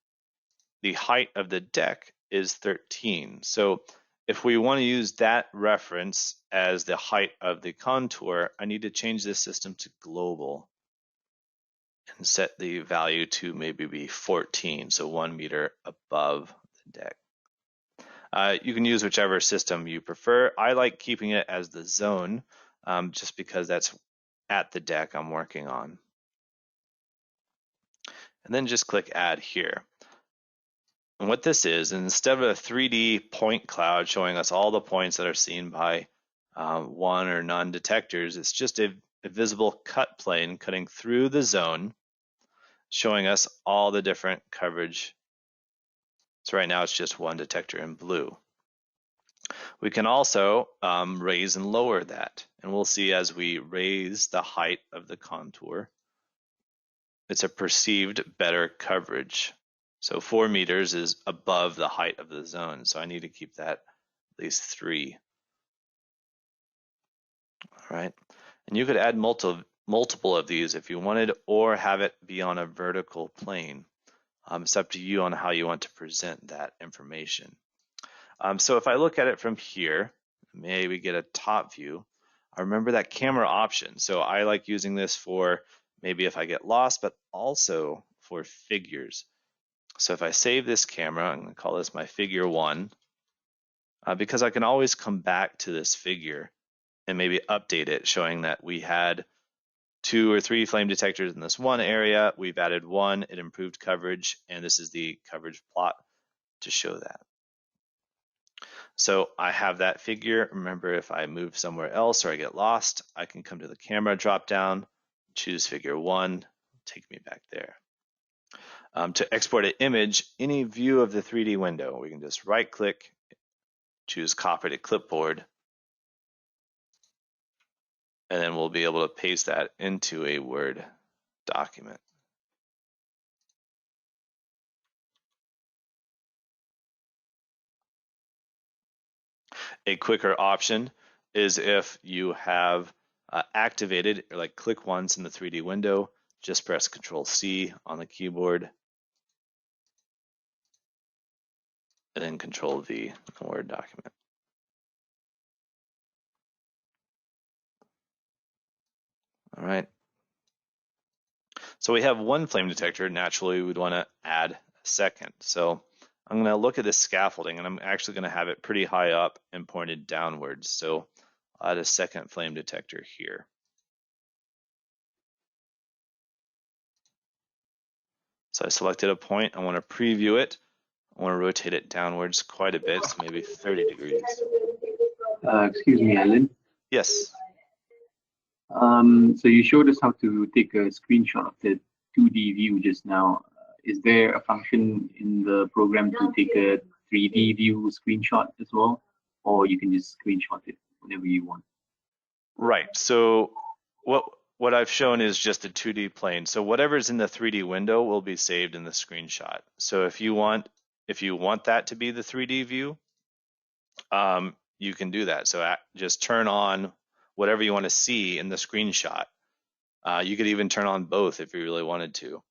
the height of the deck is 13. So if we want to use that reference as the height of the contour, I need to change this system to global and set the value to maybe be 14, so 1 meter above the deck. You can use whichever system you prefer. I like keeping it as the zone, just because that's at the deck I'm working on. And then just click Add here. And what this is, instead of a 3D point cloud showing us all the points that are seen by one or none detectors, it's just a visible cut plane cutting through the zone, showing us all the different coverage. So right now it's just one detector in blue. We can also raise and lower that. And we'll see as we raise the height of the contour, it's a perceived better coverage. So 4 meters is above the height of the zone. So I need to keep that at least 3. All right. And you could add multiple of these if you wanted, or have it be on a vertical plane. It's up to you on how you want to present that information. So if I look at it from here, maybe get a top view, I remember that camera option. So I like using this for maybe if I get lost, but also for figures. So if I save this camera, I'm going to call this my figure 1, because I can always come back to this figure and maybe update it, showing that we had 2 or 3 flame detectors in this one area. We've added 1, it improved coverage, and this is the coverage plot to show that. So I have that figure. Remember, if I move somewhere else or I get lost, I can come to the camera drop down, choose figure 1, take me back there. To export an image, any view of the 3D window, we can just right click, choose copy to clipboard, and then we'll be able to paste that into a Word document. A quicker option is if you have activated, or like click once in the 3D window, just press Control C on the keyboard, and then Control V in the Word document. All right. So we have one flame detector. Naturally, we'd want to add a second. So I'm going to look at this scaffolding, and I'm actually going to have it pretty high up and pointed downwards. So I'll add a second flame detector here. So I selected a point. I want to preview it. I want to rotate it downwards quite a bit, so maybe 30 degrees. Excuse me, Alan. Yes. So you showed us how to take a screenshot of the 2D view just now. Is there a function in the program to take a 3D view screenshot as well? Or you can just screenshot it whenever you want? Right. So what I've shown is just a 2D plane. So whatever's in the 3D window will be saved in the screenshot. So if you want that to be the 3D view, you can do that. So just turn on whatever you want to see in the screenshot. You could even turn on both if you really wanted to.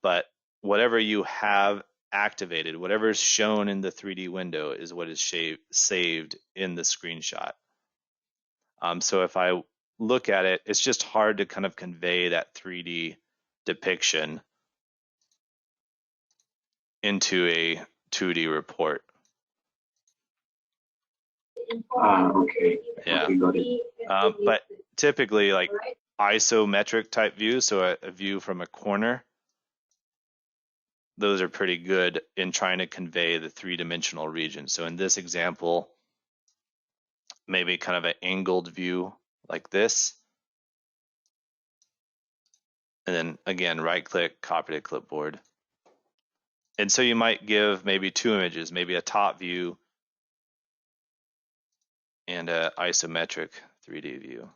But whatever you have activated, whatever is shown in the 3D window is what is saved in the screenshot. So if I look at it, it's just hard to kind of convey that 3D depiction into a 2D report. Okay. Yeah. Okay, got it. But typically, like isometric type views, so a view from a corner, those are pretty good in trying to convey the three-dimensional region. So in this example, maybe kind of an angled view like this. And then again, right-click, copy to clipboard. And so you might give maybe two images, maybe a top view and an isometric 3D view.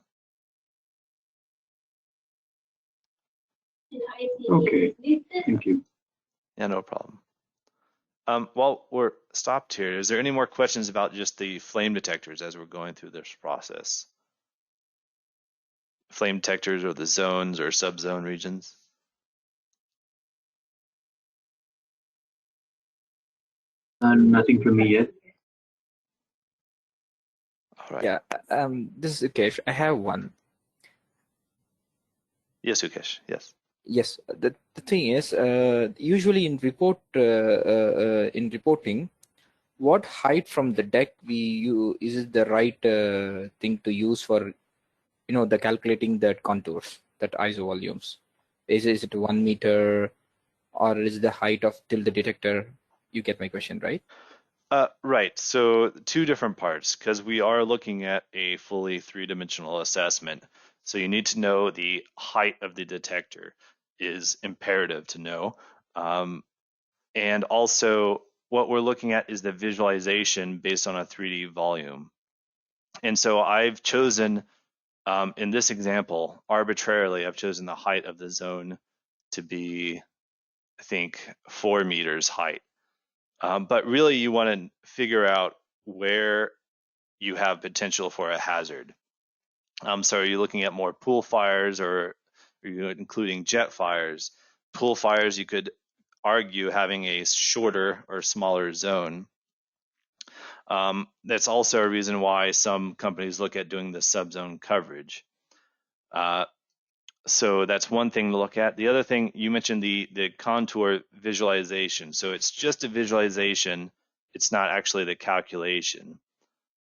Okay, thank you. Yeah, no problem. While we're stopped here, is there any more questions about just the flame detectors as we're going through this process? Flame detectors or the zones or subzone regions? Nothing from me yet. All right. Yeah, this is Ukesh. I have one. Yes, Ukesh. Yes. Yes, the thing is, usually in reporting, what height from the deck is it the right thing to use for the calculating that contours, that ISO volumes? Is it 1 meter, or is the height of till the detector? You get my question, right? Right. So two different parts, because we are looking at a fully three-dimensional assessment. So you need to know the height of the detector is imperative to know. And also what we're looking at is the visualization based on a 3D volume. And so I've chosen, in this example, arbitrarily, I've chosen the height of the zone to be, I think, 4 meters height. But really you want to figure out where you have potential for a hazard. So are you looking at more pool fires, or are you including jet fires? Pool fires, you could argue having a shorter or smaller zone. That's also a reason why some companies look at doing the subzone coverage. So that's one thing to look at. The other thing, you mentioned the contour visualization. So it's just a visualization. It's not actually the calculation.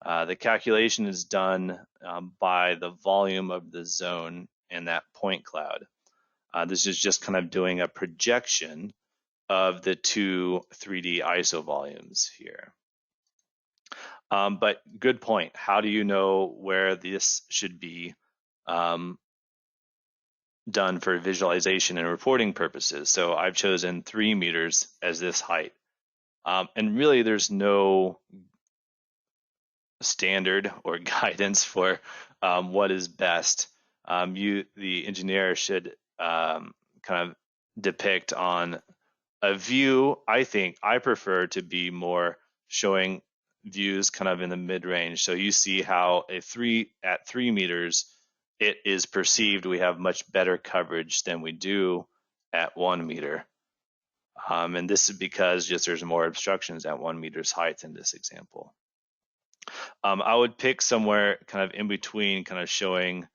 The calculation is done by the volume of the zone and that point cloud. This is just kind of doing a projection of the two 3D ISO volumes here. But good point. How do you know where this should be done for visualization and reporting purposes? So I've chosen 3 meters as this height. And really there's no standard or guidance for what is best. The engineer should kind of depict on a view. I prefer to be more showing views kind of in the mid-range. So you see how at 3 meters, it is perceived we have much better coverage than we do at 1 meter. And this is because just there's more obstructions at 1 meter's height in this example. I would pick somewhere kind of in between, kind of showing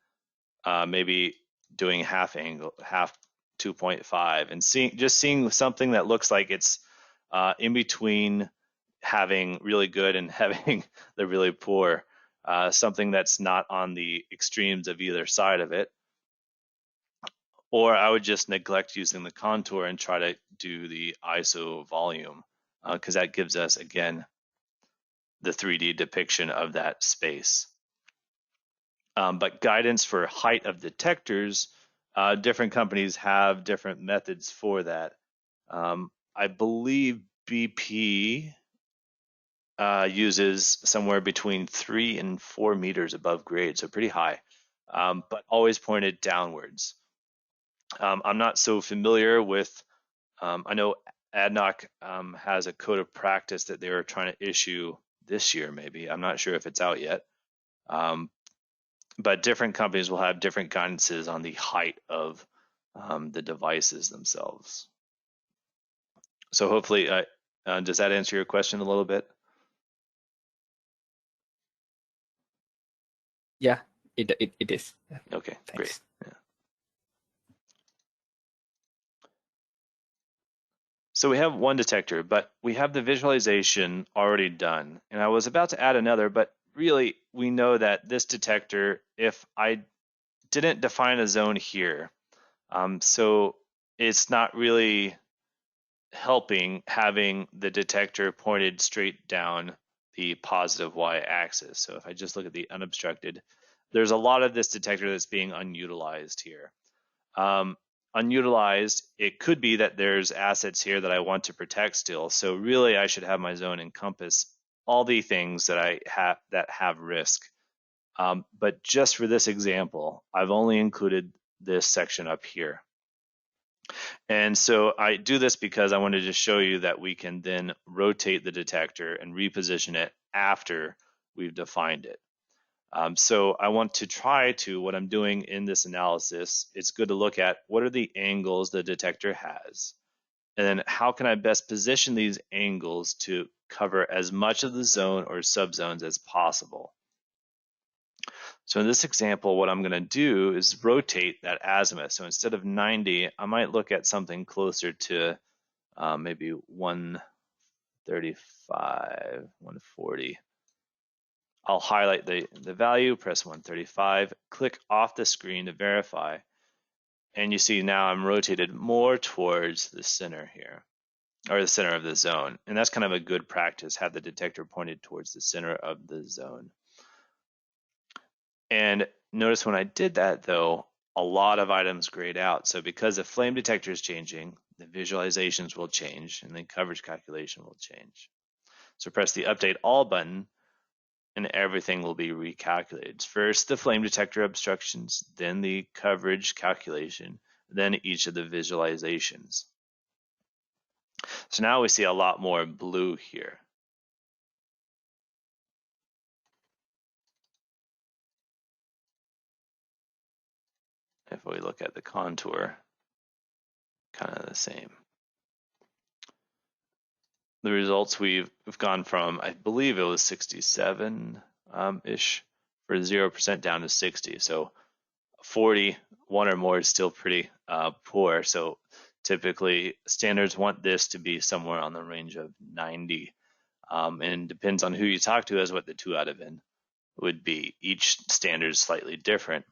maybe doing half angle, half 2.5, and seeing something that looks like it's in between having really good and having the really poor, something that's not on the extremes of either side of it. Or I would just neglect using the contour and try to do the ISO volume, because that gives us, again, the 3D depiction of that space. But guidance for height of detectors, different companies have different methods for that. I believe BP uses somewhere between 3 and 4 meters above grade, so pretty high, but always pointed downwards. I'm not so familiar with, I know ADNOC has a code of practice that they were trying to issue this year, maybe. I'm not sure if it's out yet. But different companies will have different guidances on the height of the devices themselves. So hopefully, does that answer your question a little bit? Yeah, it is. Okay, Thanks. great. Yeah. So we have one detector, but we have the visualization already done. And I was about to add another, but really we know that this detector, if I didn't define a zone here, so it's not really helping having the detector pointed straight down the positive y-axis. So if I just look at the unobstructed, there's a lot of this detector that's being unutilized here. Unutilized, it could be that there's assets here that I want to protect still. So really I should have my zone encompass all the things that I have that have risk. But just for this example, I've only included this section up here. And so I do this because I wanted to show you that we can then rotate the detector and reposition it after we've defined it. So I want to try to, what I'm doing in this analysis, it's good to look at what are the angles the detector has, and then how can I best position these angles to cover as much of the zone or subzones as possible. So in this example, what I'm going to do is rotate that azimuth. So instead of 90, I might look at something closer to maybe 135, 140. I'll highlight the value, press 135, click off the screen to verify. And you see now I'm rotated more towards the center here, or the center of the zone. And that's kind of a good practice, have the detector pointed towards the center of the zone. And notice when I did that though, a lot of items grayed out. So because the flame detector is changing, the visualizations will change and the coverage calculation will change. So press the update all button and everything will be recalculated. First the flame detector obstructions, then the coverage calculation, then each of the visualizations. So now we see a lot more blue here. If we look at the contour, kind of the same. The results we've gone from, I believe it was 67-ish for 0% down to 60. So 40, one or more is still pretty poor. So typically standards want this to be somewhere on the range of 90. And depends on who you talk to as what the 2 out of N would be. Each standard is slightly different.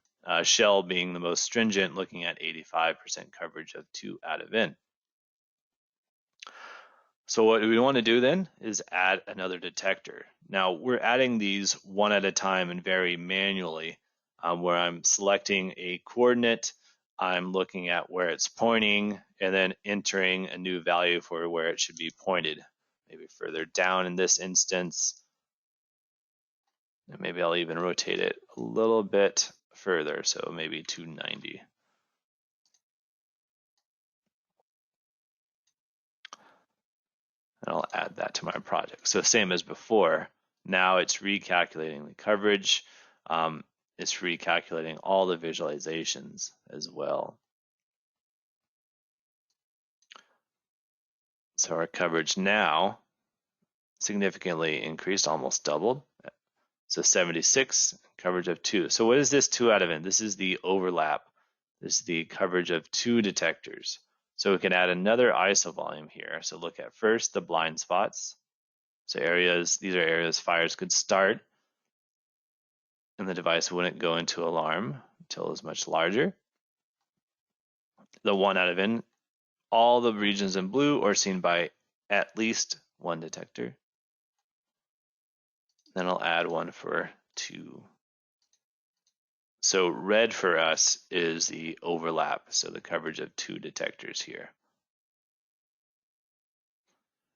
Shell being the most stringent, looking at 85% coverage of 2 out of N. So what we want to do then is add another detector. Now we're adding these one at a time and very manually, where I'm selecting a coordinate, I'm looking at where it's pointing, and then entering a new value for where it should be pointed. Maybe further down in this instance, and maybe I'll even rotate it a little bit further, so maybe 290. And I'll add that to my project. So same as before, now it's recalculating the coverage. It's recalculating all the visualizations as well. So our coverage now significantly increased, almost doubled. So 76, coverage of 2. So what is this 2 out of n? This is the overlap. This is the coverage of 2 detectors. So we can add another ISO volume here. So look at first the blind spots. So these are areas fires could start and the device wouldn't go into alarm until it was much larger. The 1 out of n, all the regions in blue are seen by at least 1 detector. Then I'll add one for 2. So red for us is the overlap, so the coverage of 2 detectors here.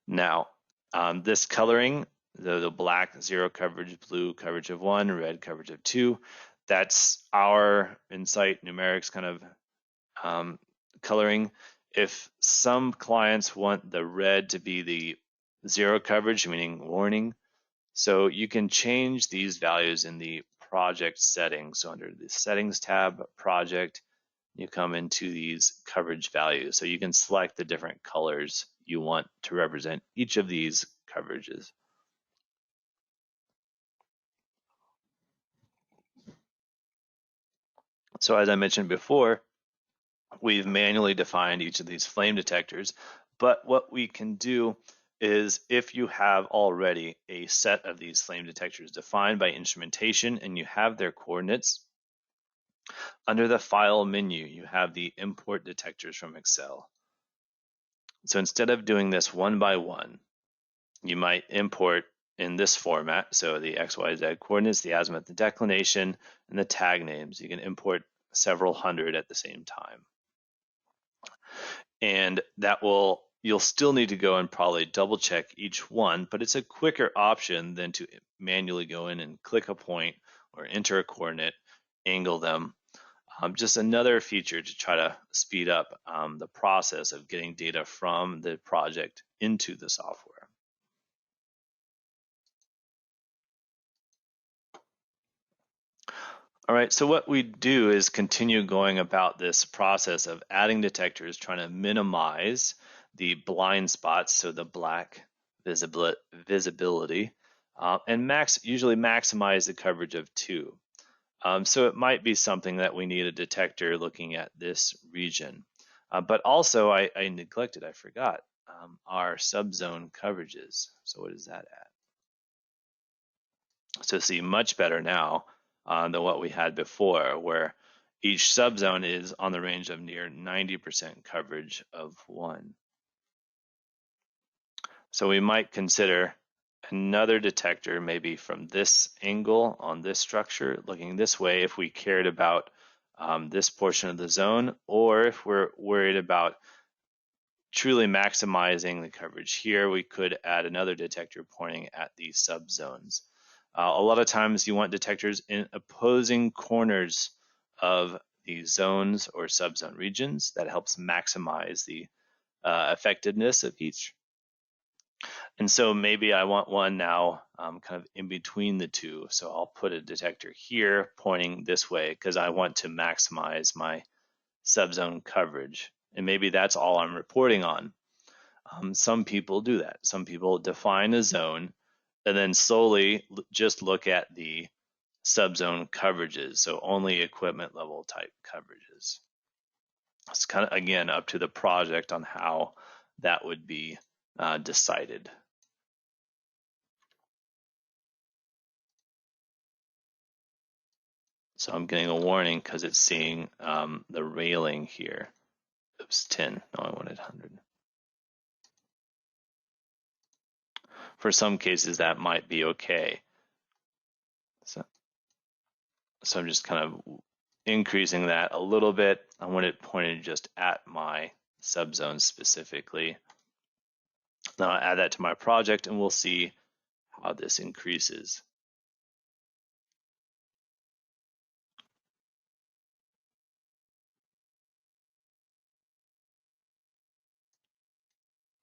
Now, this coloring, the black 0 coverage, blue coverage of 1, red coverage of 2, that's our Insight numerics kind of coloring. If some clients want the red to be the 0 coverage, meaning warning, so you can change these values in the project settings. So under the settings tab, project, you come into these coverage values. So you can select the different colors you want to represent each of these coverages. So as I mentioned before, we've manually defined each of these flame detectors, but what we can do is if you have already a set of these flame detectors defined by instrumentation and you have their coordinates, under the File menu, you have the Import Detectors from Excel. So instead of doing this one by one, you might import in this format, so the XYZ coordinates, the azimuth, the declination, and the tag names. You can import several hundred at the same time. And you'll still need to go and probably double check each one, but it's a quicker option than to manually go in and click a point or enter a coordinate, angle them. Just another feature to try to speed up the process of getting data from the project into the software. All right, so what we do is continue going about this process of adding detectors, trying to minimize the blind spots, so the black visibility, and usually maximize the coverage of 2. So it might be something that we need a detector looking at this region. But also, I neglected, I forgot, our subzone coverages. So what is that at? So see, much better now than what we had before, where each subzone is on the range of near 90% coverage of 1. So we might consider another detector maybe from this angle on this structure, looking this way if we cared about this portion of the zone, or if we're worried about truly maximizing the coverage here, we could add another detector pointing at these subzones. A lot of times you want detectors in opposing corners of the zones or subzone regions. That helps maximize the effectiveness of each. And so maybe I want one now kind of in between the two. So I'll put a detector here pointing this way because I want to maximize my subzone coverage. And maybe that's all I'm reporting on. Some people do that. Some people define a zone and then solely just look at the subzone coverages, so only equipment level type coverages. It's kind of, again, up to the project on how that would be decided. So I'm getting a warning because it's seeing the railing here. Oops, 10. No, I wanted 100. For some cases, that might be okay. So I'm just kind of increasing that a little bit. I want it pointed just at my subzone specifically. Then I'll add that to my project and we'll see how this increases.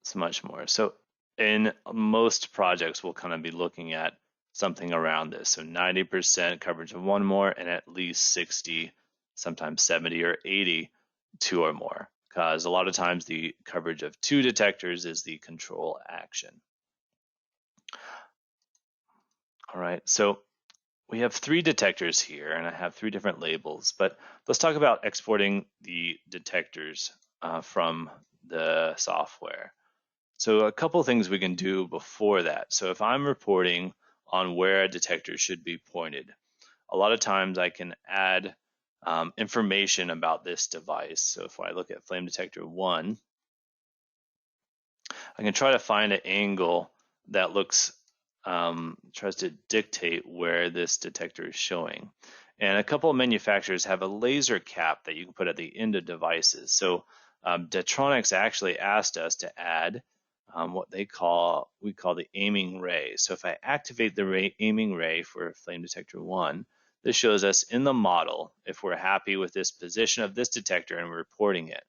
It's much more. So in most projects, we'll kind of be looking at something around this. So 90% coverage of 1 more and at least 60, sometimes 70 or 80, 2 or more. Because a lot of times the coverage of 2 detectors is the control action. All right, so we have 3 detectors here, and I have 3 different labels, but let's talk about exporting the detectors from the software. So a couple things we can do before that. So if I'm reporting on where a detector should be pointed, a lot of times I can add information about this device. So if I look at flame detector 1, I can try to find an angle that looks tries to dictate where this detector is showing. And a couple of manufacturers have a laser cap that you can put at the end of devices. So Detronix actually asked us to add what we call the aiming ray. So if I activate the aiming ray for flame detector 1, this shows us in the model, if we're happy with this position of this detector and we're reporting it,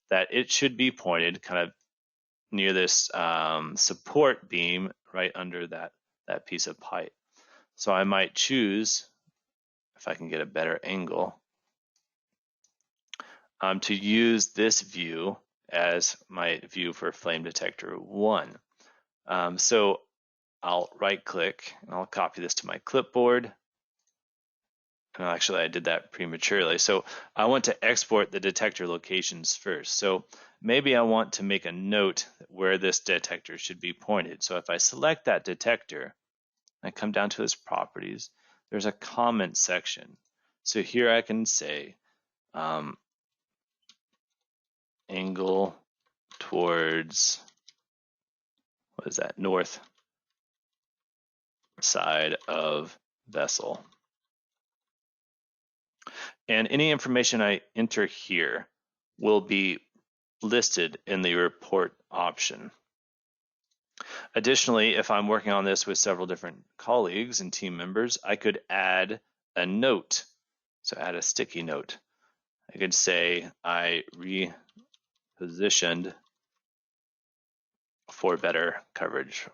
that it should be pointed kind of near this support beam right under that piece of pipe. So I might choose, if I can get a better angle, to use this view as my view for flame detector 1. So I'll right click and I'll copy this to my clipboard. And actually I did that prematurely. So I want to export the detector locations first. So maybe I want to make a note where this detector should be pointed. So if I select that detector, I come down to its properties, there's a comment section. So here I can say angle towards, what is that, north side of vessel. And any information I enter here will be listed in the report option. Additionally, if I'm working on this with several different colleagues and team members, I could add a note. So add a sticky note. I could say I repositioned for better coverage.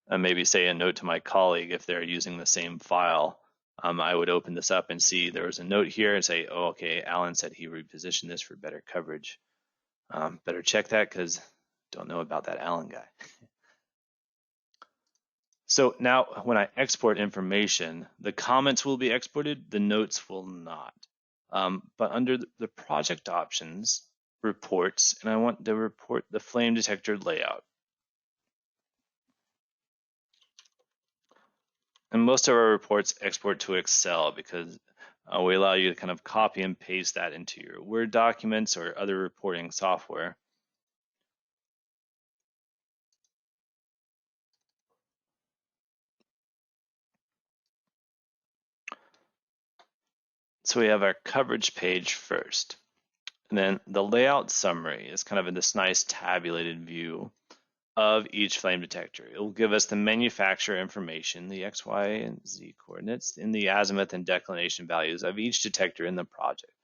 And maybe say a note to my colleague if they're using the same file. I would open this up and see there was a note here and say, oh, okay, Alan said he repositioned this for better coverage. Better check that because don't know about that Alan guy. So now when I export information, the comments will be exported, the notes will not. But under the project options, reports, and I want to report the flame detector layout. And most of our reports export to Excel because we allow you to kind of copy and paste that into your Word documents or other reporting software. So we have our coverage page first. And then the layout summary is kind of in this nice tabulated view of each flame detector. It will give us the manufacturer information, the X, Y, and Z coordinates, and the azimuth and declination values of each detector in the project.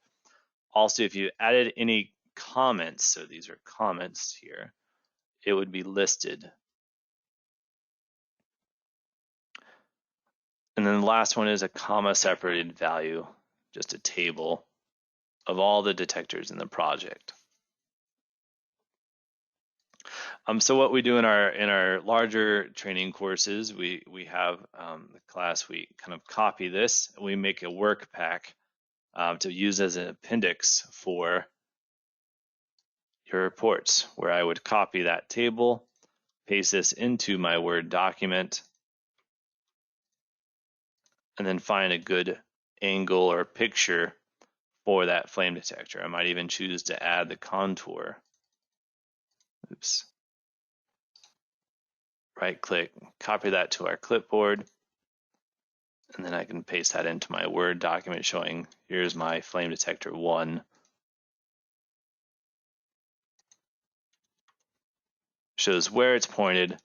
Also, if you added any comments, so these are comments here, it would be listed. And then the last one is a comma separated value, just a table of all the detectors in the project. So what we do in our larger training courses, we have the class, we kind of copy this, and we make a work pack to use as an appendix for your reports, where I would copy that table, paste this into my Word document, and then find a good angle or picture for that flame detector. I might even choose to add the contour. Oops. Right click, copy that to our clipboard, and then I can paste that into my Word document showing here's my flame detector 1. Shows where it's pointed,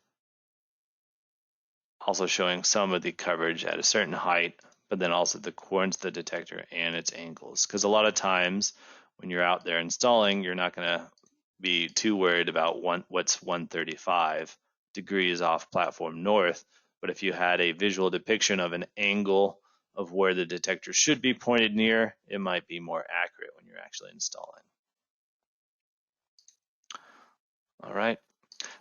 also showing some of the coverage at a certain height, but then also the coordinates of the detector and its angles. Because a lot of times when you're out there installing, you're not going to be too worried about what's 135 degrees off platform north. But if you had a visual depiction of an angle of where the detector should be pointed near, it might be more accurate when you're actually installing. All right,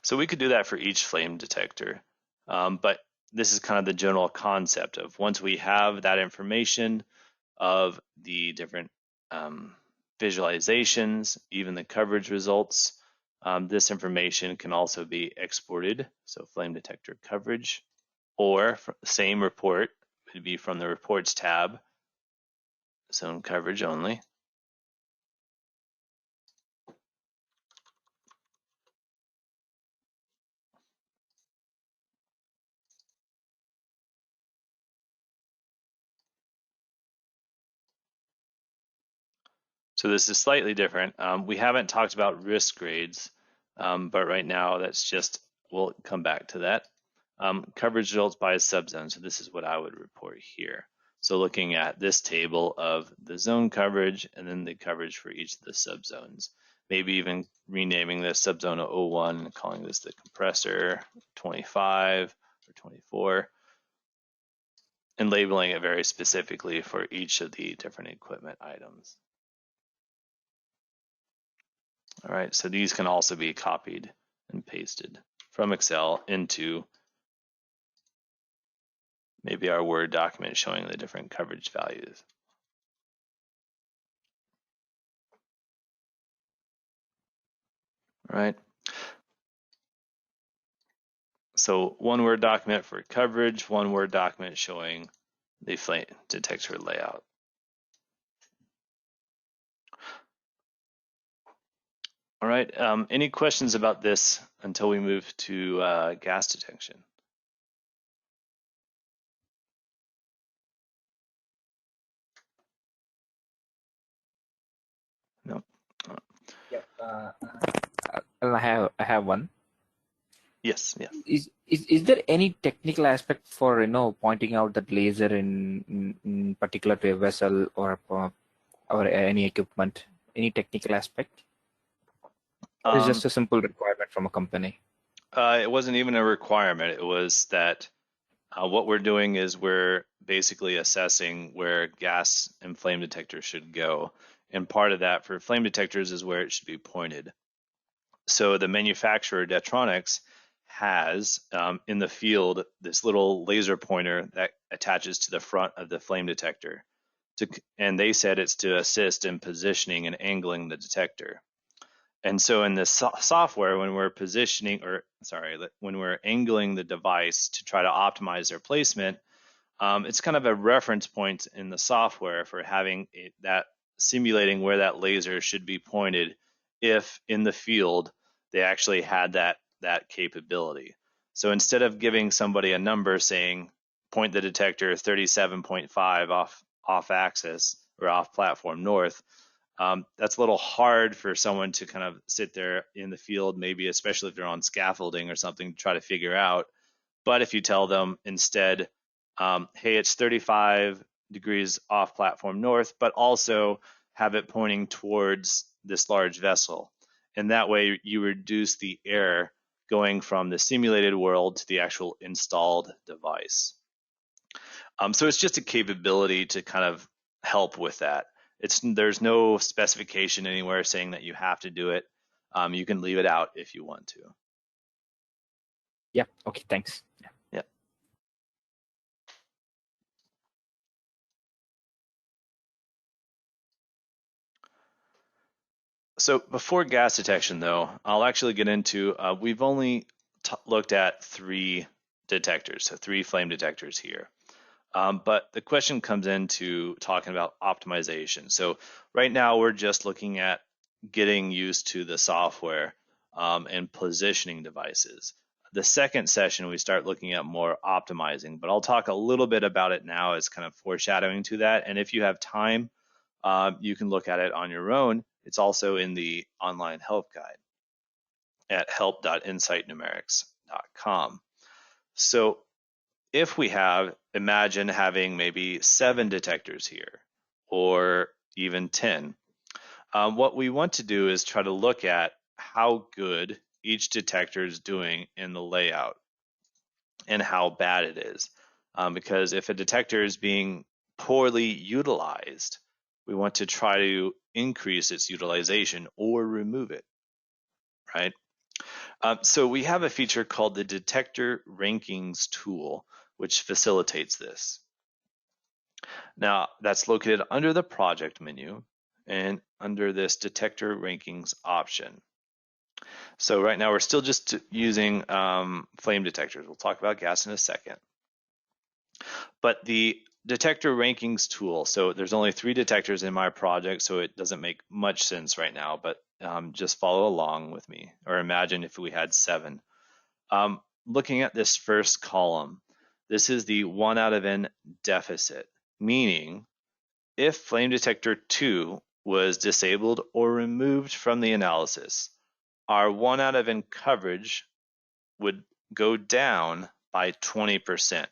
so we could do that for each flame detector. But this is kind of the general concept of once we have that information of the different visualizations, even the coverage results, this information can also be exported. So flame detector coverage, or same report would be from the reports tab, zone coverage only. So this is slightly different. We haven't talked about risk grades, but right now that's just, we'll come back to that. Coverage results by subzone. So this is what I would report here. So looking at this table of the zone coverage and then the coverage for each of the subzones. Maybe even renaming this subzone 01 and calling this the compressor 25 or 24, and labeling it very specifically for each of the different equipment items. All right, so these can also be copied and pasted from Excel into maybe our Word document showing the different coverage values. All right. So one Word document for coverage, one Word document showing the flame detector layout. All right, any questions about this until we move to gas detection? No. Yeah. I have one. Yes. Is there any technical aspect for pointing out that laser in particular to a vessel or any equipment? Any technical aspect? Or is it just a simple requirement from a company? It wasn't even a requirement. It was that what we're doing is we're basically assessing where gas and flame detectors should go. And part of that for flame detectors is where it should be pointed. So the manufacturer, Detronix, has in the field this little laser pointer that attaches to the front of the flame detector. And they said it's to assist in positioning and angling the detector. And so in the software, when we're when we're angling the device to try to optimize their placement, it's kind of a reference point in the software for having that simulating where that laser should be pointed if in the field they actually had that capability. So instead of giving somebody a number saying point the detector 37.5 off axis or off platform north, that's a little hard for someone to kind of sit there in the field, maybe especially if they're on scaffolding or something, to try to figure out. But if you tell them instead, hey, it's 35 degrees off platform north, but also have it pointing towards this large vessel. And that way you reduce the error going from the simulated world to the actual installed device. So it's just a capability to kind of help with that. There's no specification anywhere saying that you have to do it. You can leave it out if you want to. Yeah. Okay. Thanks. Yeah. So before gas detection, though, I'll actually get into, we've only looked at 3 detectors, so 3 flame detectors here. But the question comes into talking about optimization. So right now we're just looking at getting used to the software and positioning devices. The second session, we start looking at more optimizing, but I'll talk a little bit about it now as kind of foreshadowing to that. And if you have time, you can look at it on your own. It's also in the online help guide at help.insightnumerics.com. So if we imagine having maybe 7 detectors here, or even 10, what we want to do is try to look at how good each detector is doing in the layout and how bad it is. Because if a detector is being poorly utilized, we want to try to increase its utilization or remove it, right? So we have a feature called the Detector Rankings tool, which facilitates this. Now, that's located under the project menu and under this Detector Rankings option. So right now we're still just using flame detectors. We'll talk about gas in a second. But the Detector Rankings tool, so there's only 3 detectors in my project, so it doesn't make much sense right now, but just follow along with me, or imagine if we had 7. Looking at this first column, this is the 1 out of n deficit, meaning if flame detector 2 was disabled or removed from the analysis, our 1 out of n coverage would go down by 20%.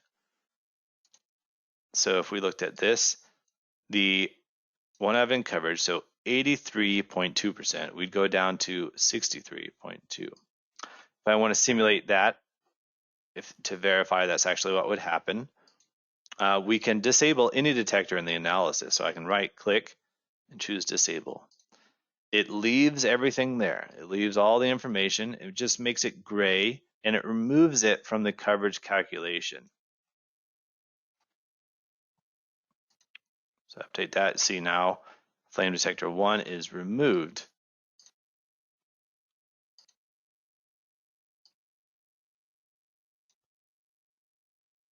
So if we looked at this, the 1 out of n coverage, so 83.2%, we'd go down to 63.2. If I want to simulate that, to verify that's actually what would happen, we can disable any detector in the analysis. So I can right click and choose disable. It leaves everything there. It leaves all the information. It just makes it gray and it removes it from the coverage calculation. So update that. See now flame detector 1 is removed.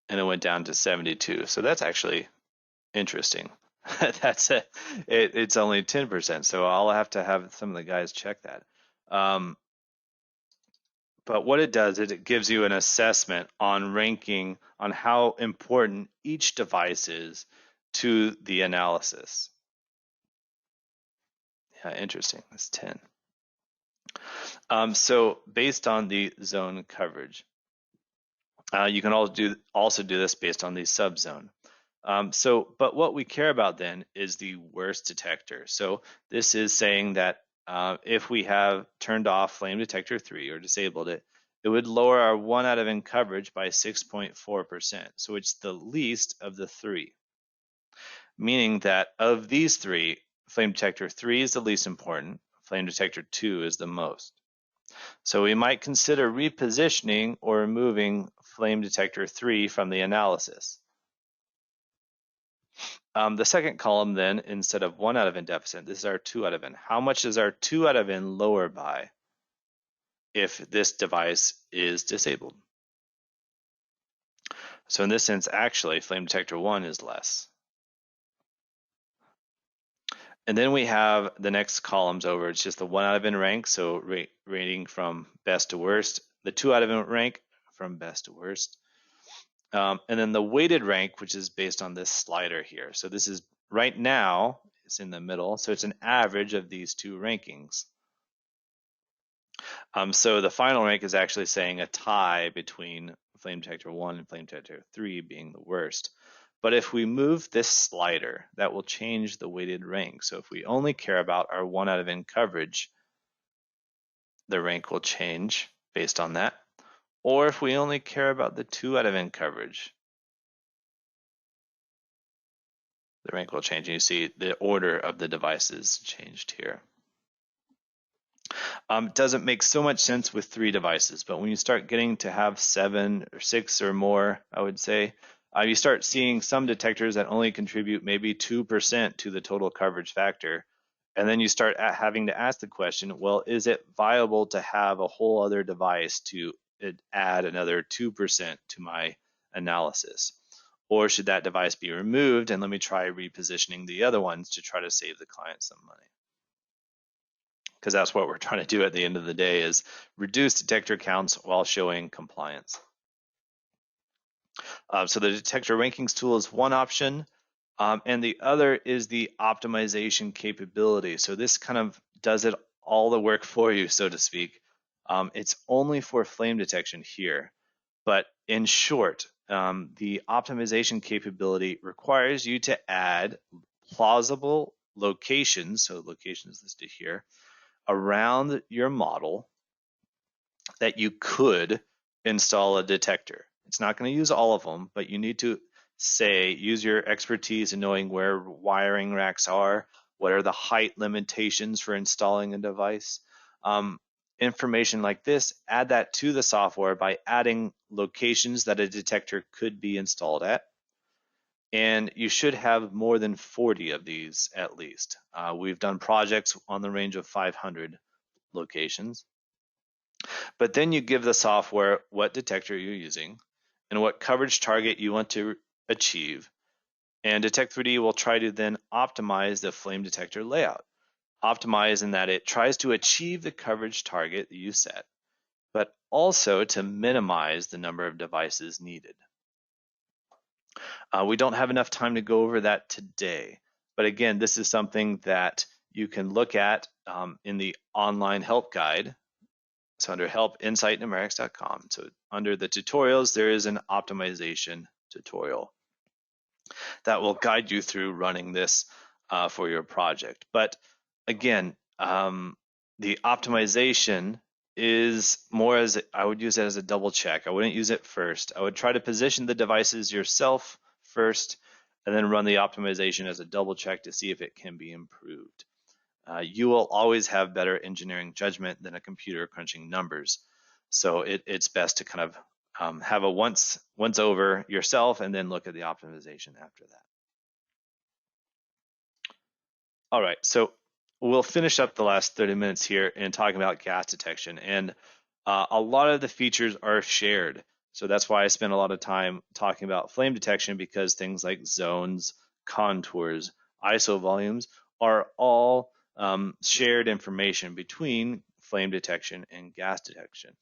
And it went down to 72. So that's actually interesting. It's only 10%. So I'll have to have some of the guys check that. But what it does is it gives you an assessment on ranking on how important each device is to the analysis. Yeah, interesting. That's 10. So based on the zone coverage, you can also do this based on the subzone. But what we care about then is the worst detector. So this is saying that if we have turned off flame detector 3 or disabled it, it would lower our 1 out of n coverage by 6.4%. So it's the least of the 3, meaning that of these 3, flame detector 3 is the least important, flame detector 2 is the most. So we might consider repositioning or removing flame detector 3 from the analysis. The second column then, instead of 1 out of n deficit, this is our 2 out of n. How much is our 2 out of n lower by if this device is disabled? So in this sense, actually, flame detector 1 is less. And then we have the next columns over. It's just the 1 out of n rank, so rating from best to worst. The 2 out of n rank from best to worst. And then the weighted rank, which is based on this slider here. So this is right now, it's in the middle. So it's an average of these 2 rankings. So the final rank is actually saying a tie between flame detector 1 and flame detector 3 being the worst. But if we move this slider, that will change the weighted rank. So if we only care about our 1 out of n coverage, the rank will change based on that. Or if we only care about the 2 out of n coverage, the rank will change. And you see the order of the devices changed here. Doesn't make so much sense with 3 devices, but when you start getting to have 7 or 6 or more, I would say, you start seeing some detectors that only contribute maybe 2% to the total coverage factor. And then you start having to ask the question, well, is it viable to have a whole other device to add another 2% to my analysis? Or should that device be removed and let me try repositioning the other ones to try to save the client some money? Because that's what we're trying to do at the end of the day, is reduce detector counts while showing compliance. So the detector rankings tool is one option, and the other is the optimization capability. So this kind of does it all the work for you, so to speak. It's only for flame detection here, but in short, the optimization capability requires you to add plausible locations, so location is listed here, around your model that you could install a detector. It's not going to use all of them, but you need to use your expertise in knowing where wiring racks are, what are the height limitations for installing a device. information like this, add that to the software by adding locations that a detector could be installed at. And you should have more than 40 of these at least. We've done projects on the range of 500 locations. But then you give the software what detector you're using and what coverage target you want to achieve. And Detect3D will try to then optimize the flame detector layout. Optimize in that it tries to achieve the coverage target that you set, but also to minimize the number of devices needed. We don't have enough time to go over that today, but again, this is something that you can look at in the online help guide. So under help, insightnumerics.com. So under the tutorials, there is an optimization tutorial that will guide you through running this for your project. But again, the optimization is more as, I would use it as a double check. I wouldn't use it first. I would try to position the devices yourself first, and then run the optimization as a double check to see if it can be improved. You will always have better engineering judgment than a computer crunching numbers. So it's best to kind of have a once over yourself and then look at the optimization after that. All right, so we'll finish up the last 30 minutes here in talking about gas detection. And a lot of the features are shared. So that's why I spent a lot of time talking about flame detection, because things like zones, contours, ISO volumes are all shared information between flame detection and gas detection.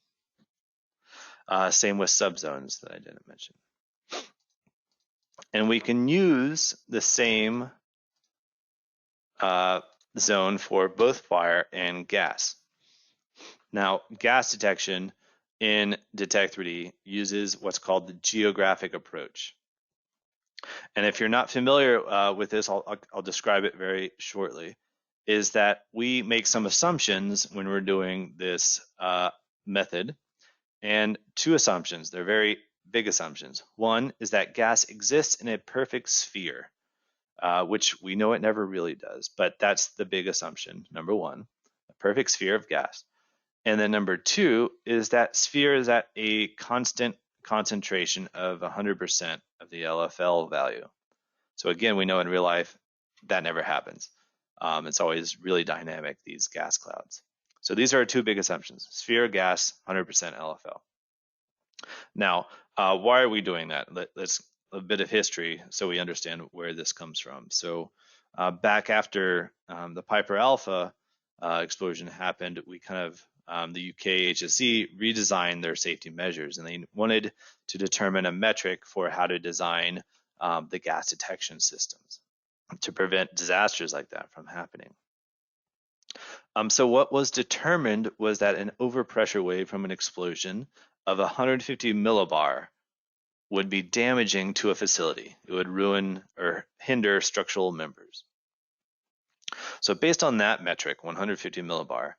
Same with subzones that I didn't mention. And we can use the same zone for both fire and gas. Now, gas detection in Detect3D uses what's called the geographic approach. And if you're not familiar with this, I'll describe it very shortly, is that we make some assumptions when we're doing this method. And two assumptions, they're very big assumptions. One is that gas exists in a perfect sphere, which we know it never really does, but that's the big assumption, number one, a perfect sphere of gas. And then number two is that sphere is at a constant concentration of 100% of the LFL value. So again, we know in real life that never happens. It's always really dynamic, these gas clouds. So these are our two big assumptions: sphere of gas, 100% LFL. Now, why are we doing that? Let's a bit of history so we understand where this comes from. So back after the Piper Alpha explosion happened, we kind of the UK HSE redesigned their safety measures, and they wanted to determine a metric for how to design the gas detection systems to prevent disasters like that from happening. So what was determined was that an overpressure wave from an explosion of 150 millibar would be damaging to a facility. It would ruin or hinder structural members. So based on that metric, 150 millibar,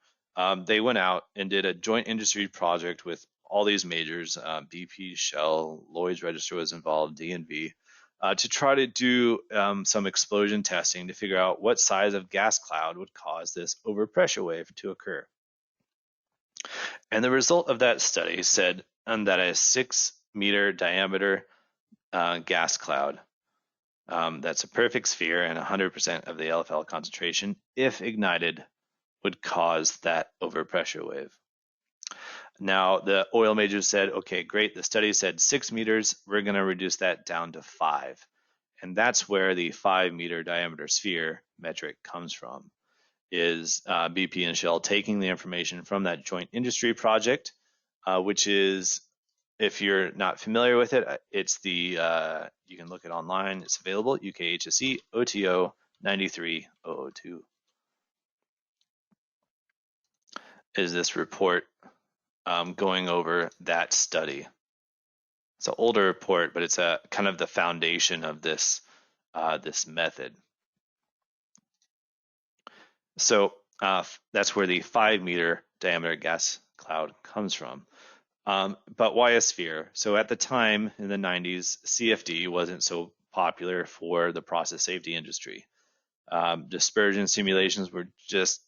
they went out and did a joint industry project with all these majors, BP, Shell, Lloyd's Register was involved, DNV, to try to do some explosion testing to figure out what size of gas cloud would cause this overpressure wave to occur. And the result of that study said that a 6-meter diameter gas cloud that's a perfect sphere and 100% of the LFL concentration, if ignited, would cause that overpressure wave. Now, the oil majors said, okay, great, the study said 6 meters, we're going to reduce that down to 5. And that's where the 5-meter diameter sphere metric comes from, is BP and Shell taking the information from that joint industry project, which is, if you're not familiar with it, it's the, you can look it online, it's available, UK HSE OTO 93002 is this report going over that study. It's an older report, but it's a kind of the foundation of this this method. So that's where the 5-meter diameter gas cloud comes from. But why a sphere? So at the time in the 90s, CFD wasn't so popular for the process safety industry. Dispersion simulations were just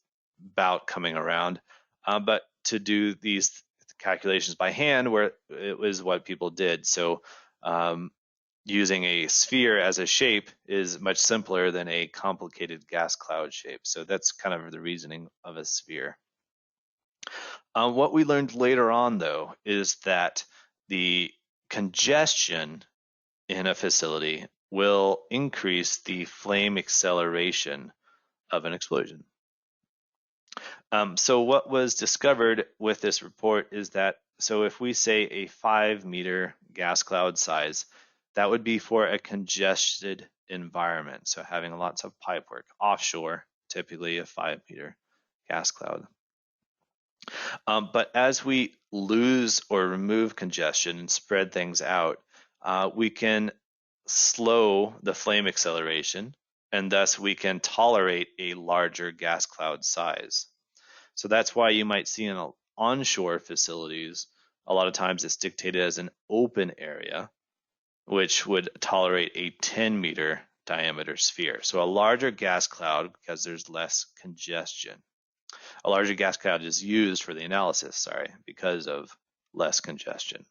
about coming around, but to do these calculations by hand, where it was what people did. So using a sphere as a shape is much simpler than a complicated gas cloud shape. So that's kind of the reasoning of a sphere. What we learned later on, though, is that the congestion in a facility will increase the flame acceleration of an explosion. So what was discovered with this report is that, so if we say a 5-meter gas cloud size, that would be for a congested environment. So having lots of pipe work offshore, typically a 5-meter gas cloud. But as we lose or remove congestion and spread things out, we can slow the flame acceleration, and thus we can tolerate a larger gas cloud size. So that's why you might see in onshore facilities, a lot of times it's dictated as an open area, which would tolerate a 10-meter diameter sphere. So a larger gas cloud because there's less congestion. A larger gas cloud is used for the analysis, because of less congestion.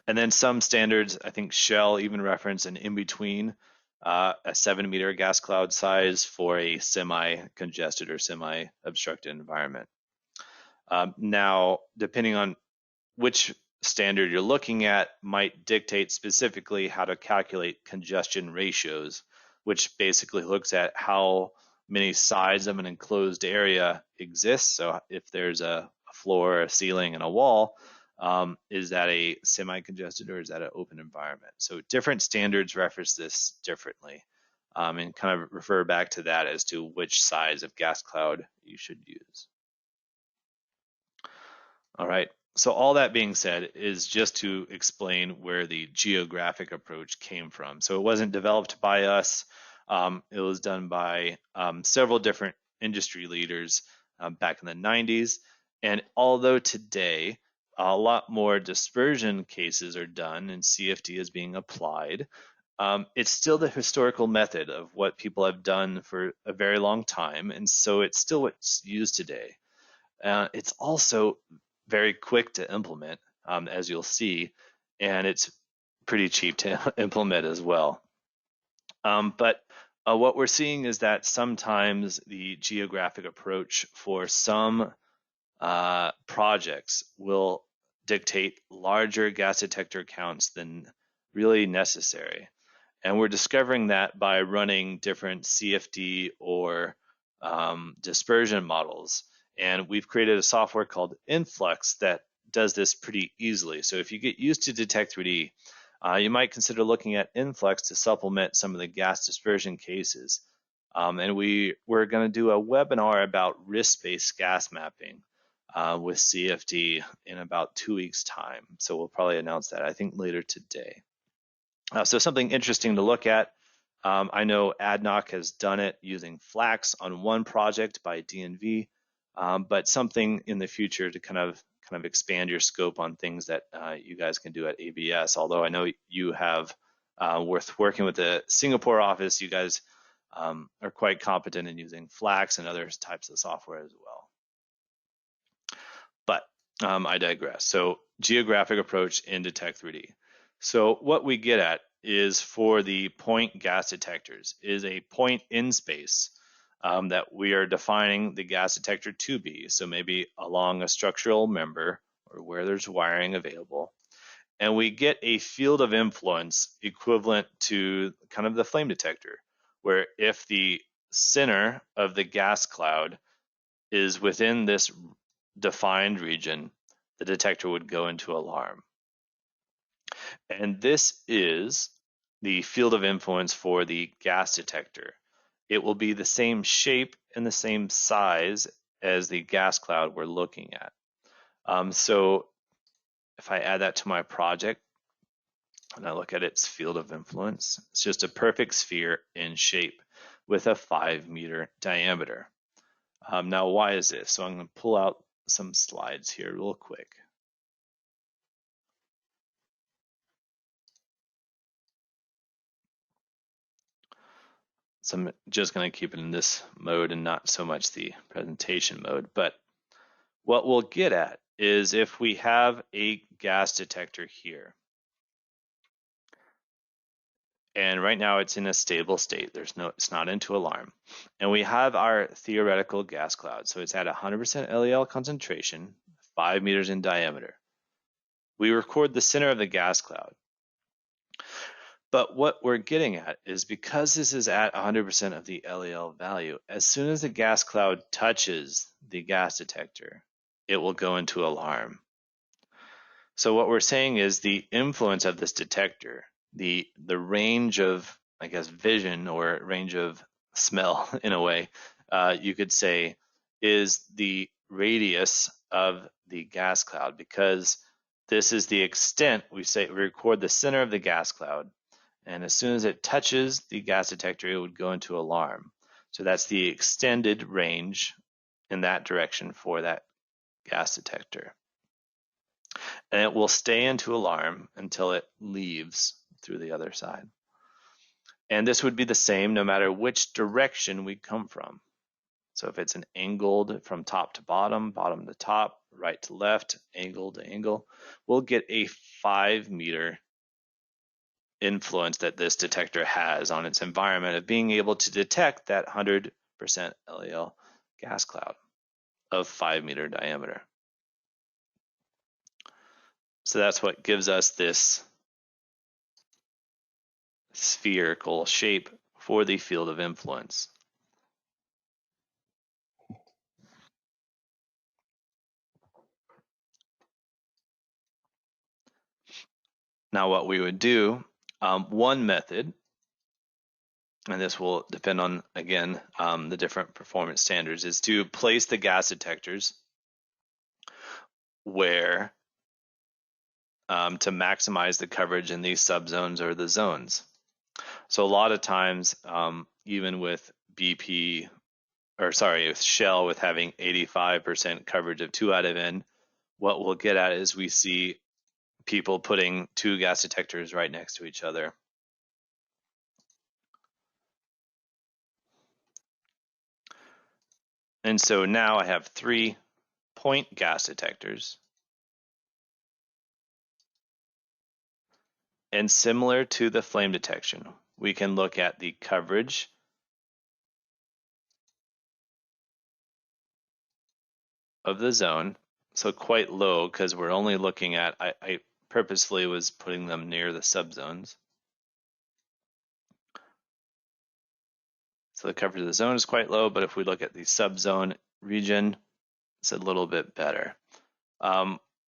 And then some standards, I think Shell even reference an in-between, a 7-meter gas cloud size for a semi-congested or semi-obstructed environment. Now, depending on which standard you're looking at might dictate specifically how to calculate congestion ratios, which basically looks at how many sides of an enclosed area exists. So if there's a floor, a ceiling, and a wall, is that a semi-congested or is that an open environment? So different standards reference this differently, and kind of refer back to that as to which size of gas cloud you should use. All right, so all that being said is just to explain where the geographic approach came from. So it wasn't developed by us. It was done by several different industry leaders back in the 90s. And although today a lot more dispersion cases are done and CFD is being applied, it's still the historical method of what people have done for a very long time. And so it's still what's used today. It's also very quick to implement, as you'll see, and it's pretty cheap to implement as well. But what we're seeing is that sometimes the geographic approach for some projects will dictate larger gas detector counts than really necessary. And we're discovering that by running different CFD or dispersion models. And we've created a software called Influx that does this pretty easily. So if you get used to Detect3D, you might consider looking at Influx to supplement some of the gas dispersion cases. And we're going to do a webinar about risk-based gas mapping with CFD in about 2 weeks' time. So we'll probably announce that, I think, later today. So something interesting to look at. I know ADNOC has done it using Flax on one project by DNV, but something in the future to kind of expand your scope on things that you guys can do at ABS. Although I know you have, with working with the Singapore office, you guys are quite competent in using Flax and other types of software as well. But I digress. So geographic approach in Detect3D. So what we get at is for the point gas detectors is a point in space that we are defining the gas detector to be. So maybe along a structural member or where there's wiring available. And we get a field of influence equivalent to kind of the flame detector, where if the center of the gas cloud is within this defined region, the detector would go into alarm. And this is the field of influence for the gas detector. It will be the same shape and the same size as the gas cloud we're looking at. So if I add that to my project and I look at its field of influence, it's just a perfect sphere in shape with a 5-meter diameter. Now, why is this? So I'm going to pull out some slides here real quick. So I'm just going to keep it in this mode and not so much the presentation mode. But What we'll get at is if we have a gas detector here, and right now it's in a stable state. It's not into alarm. And we have our theoretical gas cloud. So it's at 100% LEL concentration, 5 meters in diameter. We record the center of the gas cloud. But what we're getting at is because this is at 100% of the LEL value, as soon as the gas cloud touches the gas detector, it will go into alarm. So what we're saying is the influence of this detector, the range of, I guess, vision or range of smell in a way, you could say, is the radius of the gas cloud, because this is the extent. We record the center of the gas cloud, and as soon as it touches the gas detector, it would go into alarm. So that's the extended range in that direction for that gas detector. And it will stay into alarm until it leaves through the other side. And this would be the same no matter which direction we come from. So if it's an angled from top to bottom, bottom to top, right to left, angle to angle, we'll get a 5 meter influence that this detector has on its environment of being able to detect that 100% LEL gas cloud of 5 meter diameter. So that's what gives us this spherical shape for the field of influence. Now what we would do, one method, and this will depend on, again, the different performance standards, is to place the gas detectors where to maximize the coverage in these subzones or the zones. So a lot of times, even with with Shell with having 85% coverage of 2 out of N, what we'll get at is we see people putting 2 gas detectors right next to each other. And so now I have 3 point gas detectors. And similar to the flame detection, we can look at the coverage of the zone. So quite low, because we're only looking at, I purposefully was putting them near the subzones. So the coverage of the zone is quite low, but if we look at the subzone region, it's a little bit better.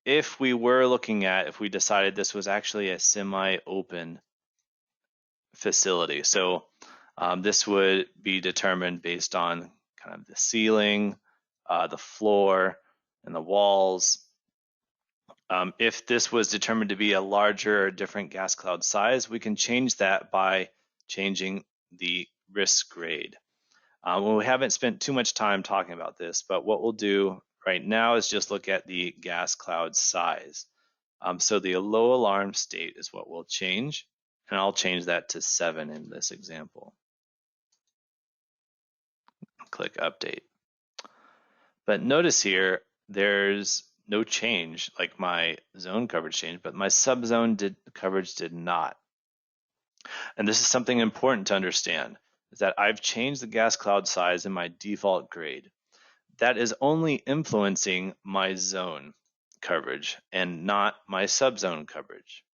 If we decided this was actually a semi-open facility, so this would be determined based on kind of the ceiling, the floor, and the walls. If this was determined to be a larger or different gas cloud size, we can change that by changing the risk grade. Well, we haven't spent too much time talking about this, but what we'll do right now is just look at the gas cloud size. So the low alarm state is what we'll change, and I'll change that to 7 in this example. Click update. But notice here, there's no change, like my zone coverage changed, but my subzone coverage did not. And this is something important to understand, is that I've changed the gas cloud size in my default grade. That is only influencing my zone coverage and not my subzone coverage.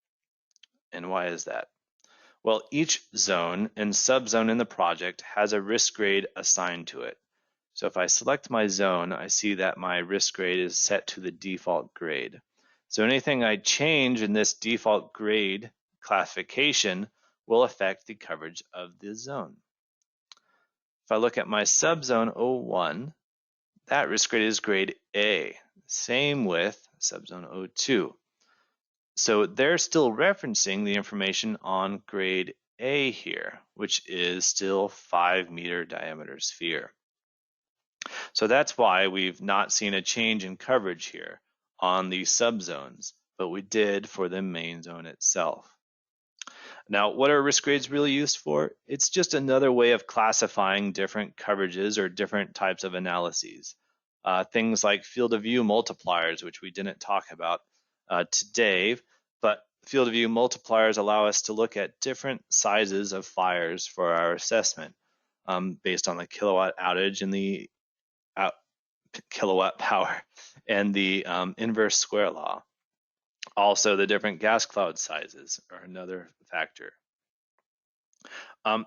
And why is that? Well, each zone and subzone in the project has a risk grade assigned to it. So if I select my zone, I see that my risk grade is set to the default grade. So anything I change in this default grade classification will affect the coverage of the zone. If I look at my subzone 01, that risk grade is grade A. Same with subzone 02. So they're still referencing the information on grade A here, which is still 5 meter diameter sphere. So that's why we've not seen a change in coverage here on these subzones, but we did for the main zone itself. Now, what are risk grades really used for? It's just another way of classifying different coverages or different types of analyses. things like field of view multipliers, which we didn't talk about today, but field of view multipliers allow us to look at different sizes of fires for our assessment based on the kilowatt outage and the kilowatt power and the inverse square law. Also, the different gas cloud sizes are another factor.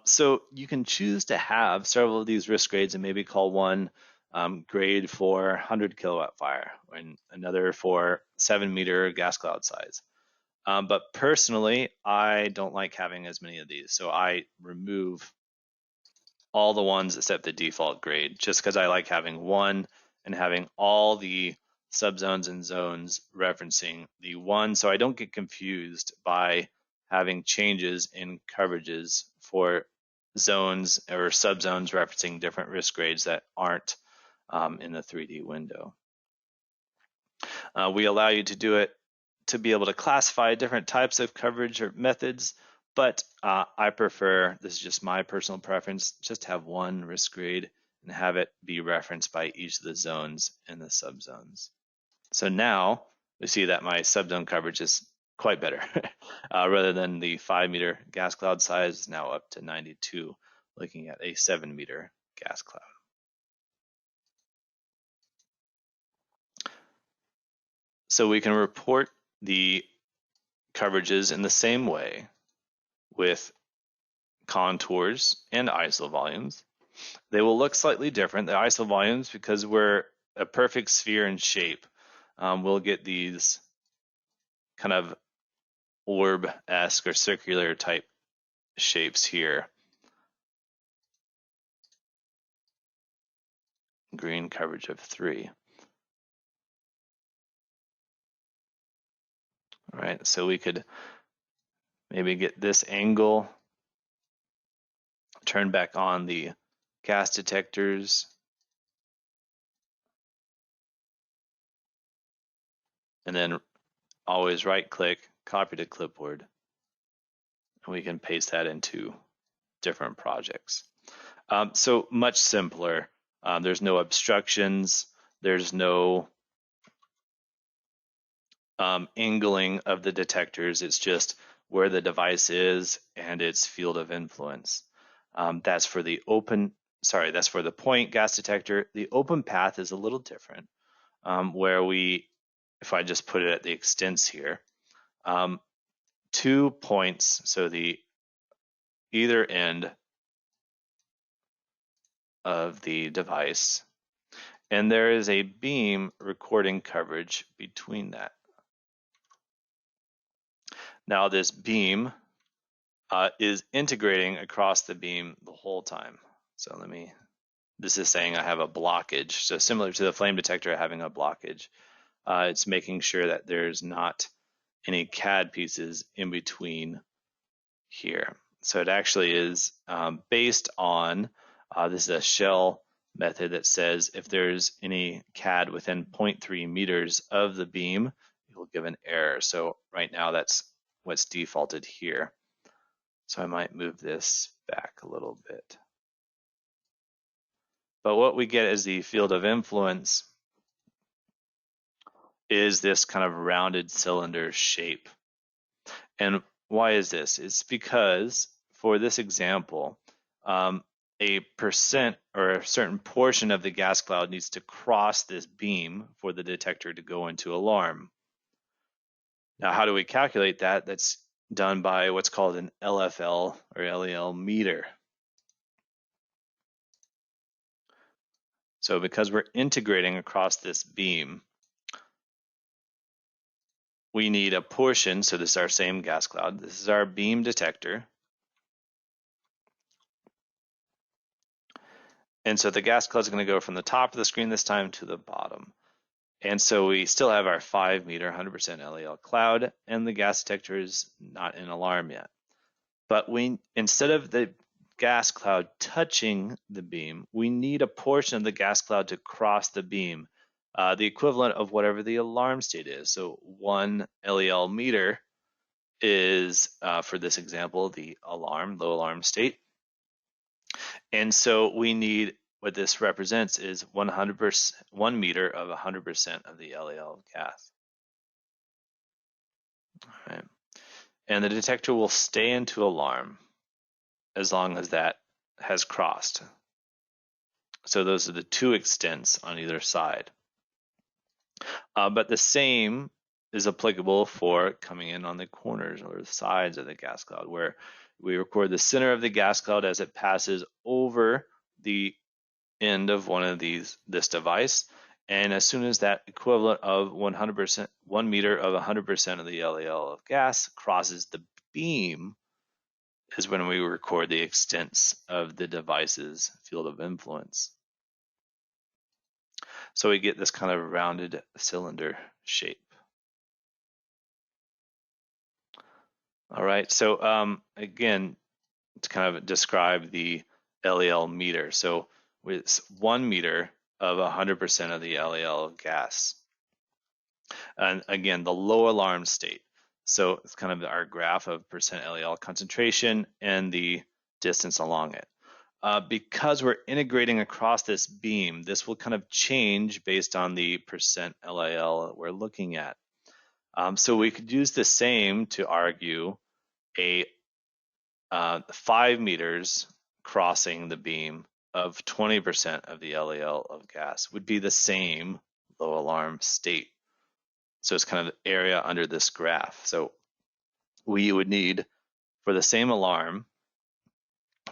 So you can choose to have several of these risk grades and maybe call one grade for 100 kilowatt fire and another for 7-meter gas cloud size. But personally, I don't like having as many of these. So I remove all the ones except the default grade, just because I like having one and having all the subzones and zones referencing the one, so I don't get confused by having changes in coverages for zones or subzones referencing different risk grades that aren't in the 3D window. We allow you to do it to be able to classify different types of coverage or methods, but I prefer, this is just my personal preference, just have one risk grade and have it be referenced by each of the zones and the subzones. So now we see that my subzone coverage is quite better. Rather than the 5-meter gas cloud size, now up to 92, looking at a 7-meter gas cloud. So we can report the coverages in the same way with contours and isovolumes. They will look slightly different. The isovolumes, because we're a perfect sphere in shape, we'll get these kind of orb-esque or circular type shapes here. Green coverage of 3. All right, so we could maybe get this angle, turn back on the gas detectors, and then always right-click, copy to clipboard, and we can paste that into different projects. So much simpler. There's no obstructions. There's no angling of the detectors. It's just where the device is and its field of influence. That's for the that's for the point gas detector. The open path is a little different, where if I just put it at the extents here, 2 points, so the either end of the device, and there is a beam recording coverage between that. Now this beam is integrating across the beam the whole time. So this is saying I have a blockage. So similar to the flame detector having a blockage, it's making sure that there's not any CAD pieces in between here. So it actually is based on, this is a shell method that says if there's any CAD within 0.3 meters of the beam, it will give an error. So right now that's what's defaulted here. So I might move this back a little bit. But what we get as the field of influence is this kind of rounded cylinder shape. And why is this? It's because for this example, a percent or a certain portion of the gas cloud needs to cross this beam for the detector to go into alarm. Now, how do we calculate that? That's done by what's called an LFL or LEL meter. So because we're integrating across this beam, we need a portion, so this is our same gas cloud, this is our beam detector. And so the gas cloud is going to go from the top of the screen this time to the bottom. And so we still have our 5-meter 100% LEL cloud, and the gas detector is not in alarm yet. But instead of the gas cloud touching the beam, we need a portion of the gas cloud to cross the beam, the equivalent of whatever the alarm state is. So 1 LEL meter is, for this example, the low alarm state. And so we need what this represents is 100%, 1 meter of 100% of the LEL of gas. All right. And the detector will stay into alarm as long as that has crossed. So those are the two extents on either side. But the same is applicable for coming in on the corners or the sides of the gas cloud, where we record the center of the gas cloud as it passes over the end of one of this device. And as soon as that equivalent of 100%, 1 meter of 100% of the LEL of gas crosses the beam, is when we record the extents of the device's field of influence. So we get this kind of rounded cylinder shape. All right, so again, to kind of describe the LEL meter. So with 1 meter of 100% of the LEL of gas. And again, the low alarm state. So it's kind of our graph of percent LEL concentration and the distance along it. Because we're integrating across this beam, this will kind of change based on the percent LEL that we're looking at. So we could use the same to argue a 5 meters crossing the beam of 20% of the LEL of gas would be the same low alarm state. So it's kind of the area under this graph. So we would need, for the same alarm,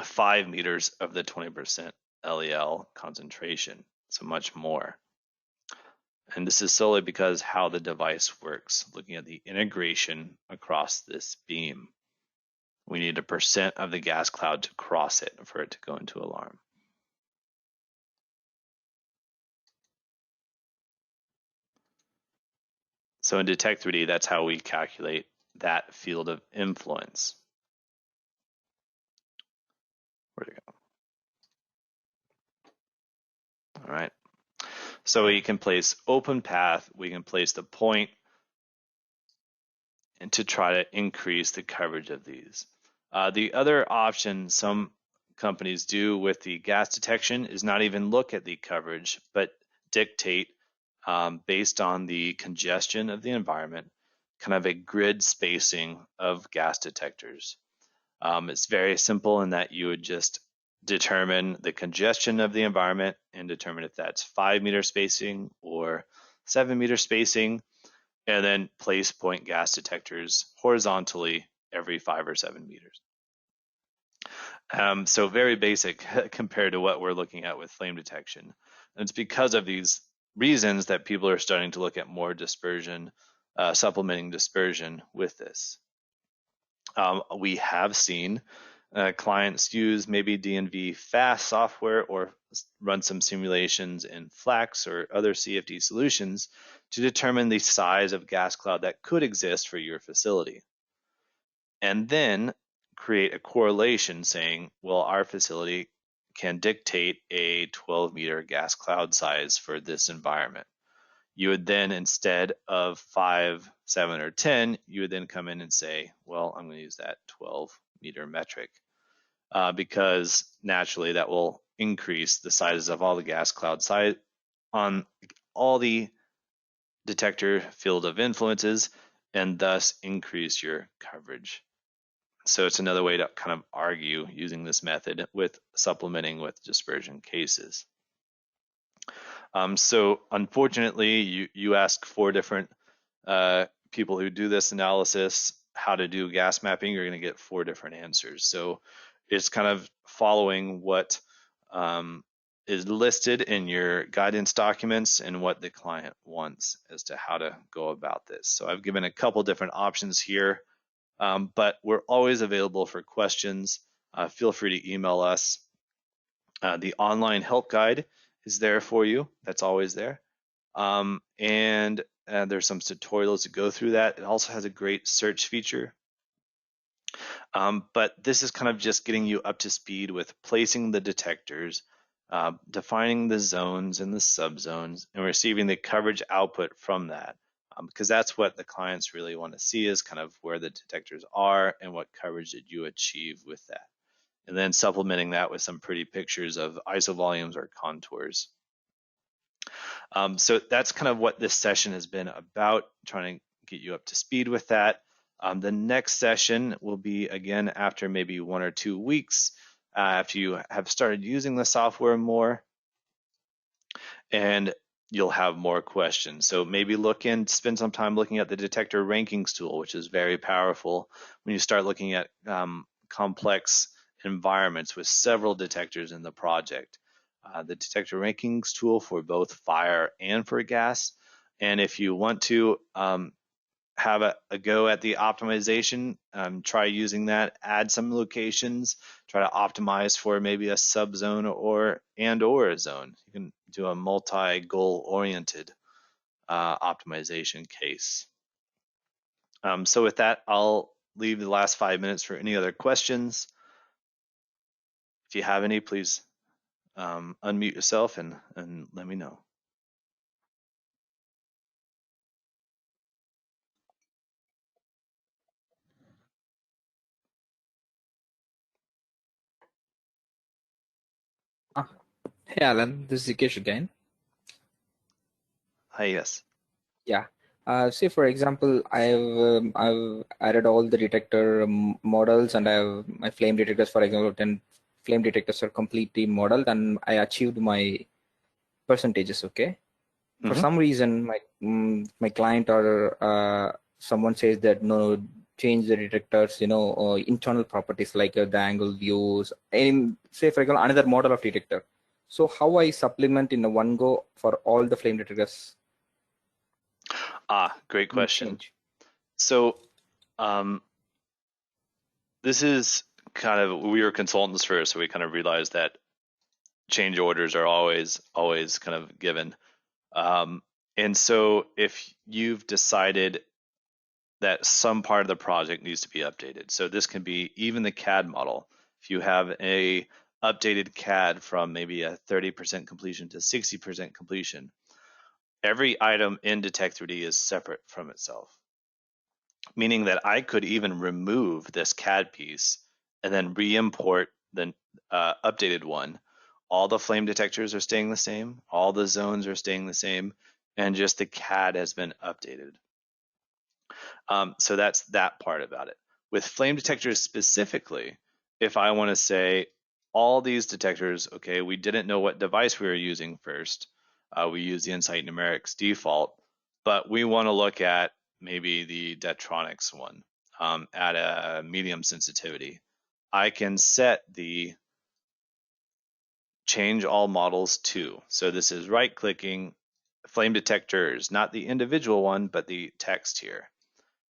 5 meters of the 20% LEL concentration, so much more. And this is solely because how the device works, looking at the integration across this beam. We need 1% of the gas cloud to cross it for it to go into alarm. So in Detect3D, that's how we calculate that field of influence. Where'd it go? All right. So we can place open path, we can place the point, and to try to increase the coverage of these. The other option some companies do with the gas detection is not even look at the coverage, but dictate based on the congestion of the environment, kind of a grid spacing of gas detectors. It's very simple in that you would just determine the congestion of the environment and determine if that's 5 meter spacing or 7 meter spacing, and then place point gas detectors horizontally every 5 or 7 meters. So very basic compared to what we're looking at with flame detection. And it's because of these reasons that people are starting to look at more dispersion, supplementing dispersion with this. We have seen clients use maybe DNV fast software or run some simulations in Flax or other CFD solutions to determine the size of gas cloud that could exist for your facility. And then create a correlation saying, well, our facility can dictate a 12 meter gas cloud size for this environment. You would then, instead of 5, 7, or 10, you would then come in and say, well, I'm going to use that 12 meter metric because naturally that will increase the sizes of all the gas cloud size on all the detector field of influences and thus increase your coverage. So it's another way to kind of argue using this method with supplementing with dispersion cases. So unfortunately, you ask 4 different people who do this analysis how to do gas mapping, you're going to get 4 different answers. So it's kind of following what is listed in your guidance documents and what the client wants as to how to go about this. So I've given a couple different options here, but we're always available for questions. Feel free to email us. The online help guide is there for you. That's always there. And there's some tutorials to go through that. It also has a great search feature. But this is kind of just getting you up to speed with placing the detectors, defining the zones and the subzones, and receiving the coverage output from that. Because that's what the clients really want to see, is kind of where the detectors are and what coverage did you achieve with that. and then supplementing that with some pretty pictures of isovolumes or contours. So that's kind of what this session has been about, trying to get you up to speed with that. The next session will be again after maybe 1 or 2 weeks, after you have started using the software more, and you'll have more questions. So maybe spend some time looking at the detector rankings tool, which is very powerful when you start looking at complex environments with several detectors in the project. The detector rankings tool for both fire and for gas. And if you want to have a go at the optimization, try using that, add some locations, try to optimize for maybe a subzone or a zone. You can do a multi-goal oriented optimization case. So with that, I'll leave the last 5 minutes for any other questions. If you have any, please unmute yourself and let me know. Hey Alan, this is Zikesh again. Hi, yes. Yeah. Say for example, I've added all the detector models, and I have my flame detectors. For example, 10 flame detectors are completely modeled, and I achieved my percentages. Okay. For Mm-hmm. some reason, my client or someone says that no, change the detectors, or internal properties like the angle views, and say for example another model of detector. So how I supplement in a one go for all the flame detectors? Great question. Change. So this is kind of, we were consultants first, so we kind of realized that change orders are always kind of given. And so if you've decided that some part of the project needs to be updated, so this can be even the CAD model. If you have a updated CAD from maybe a 30% completion to 60% completion, every item in Detect3D is separate from itself, meaning that I could even remove this CAD piece and then re-import the updated one. All the flame detectors are staying the same, all the zones are staying the same, and just the CAD has been updated. So that's that part about it. With flame detectors specifically, if I want to say all these detectors, okay, we didn't know what device we were using first. We use the Insight Numerics default, but we want to look at maybe the Detronix one at a medium sensitivity. I can set the change all models to. So this is right clicking flame detectors, not the individual one, but the text here.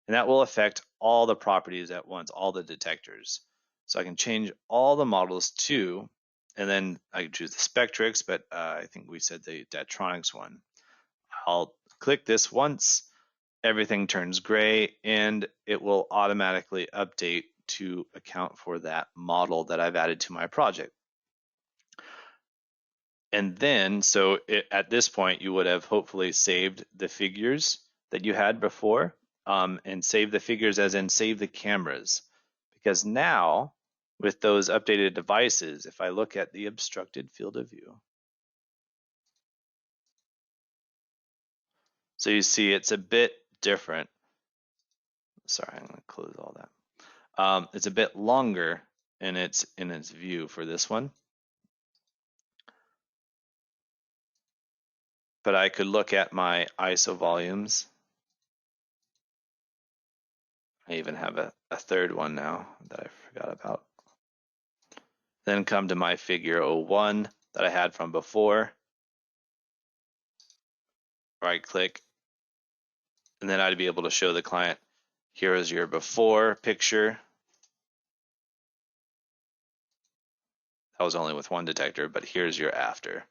And that will affect all the properties at once, all the detectors. So I can change all the models to, and then I can choose the Spectrix, but I think we said the Detronix one. I'll click this once, everything turns gray, and it will automatically update to account for that model that I've added to my project. And then, so at this point, you would have hopefully saved the figures that you had before, and save the figures as in save the cameras. Because now, with those updated devices, if I look at the obstructed field of view, so you see it's a bit different. Sorry, I'm going to close all that. It's a bit longer in its view for this one. But I could look at my ISO volumes. I even have a third one now that I forgot about. Then come to my figure 01 that I had from before. Right click, and then I'd be able to show the client, here is your before picture. That was only with one detector, but here's your after.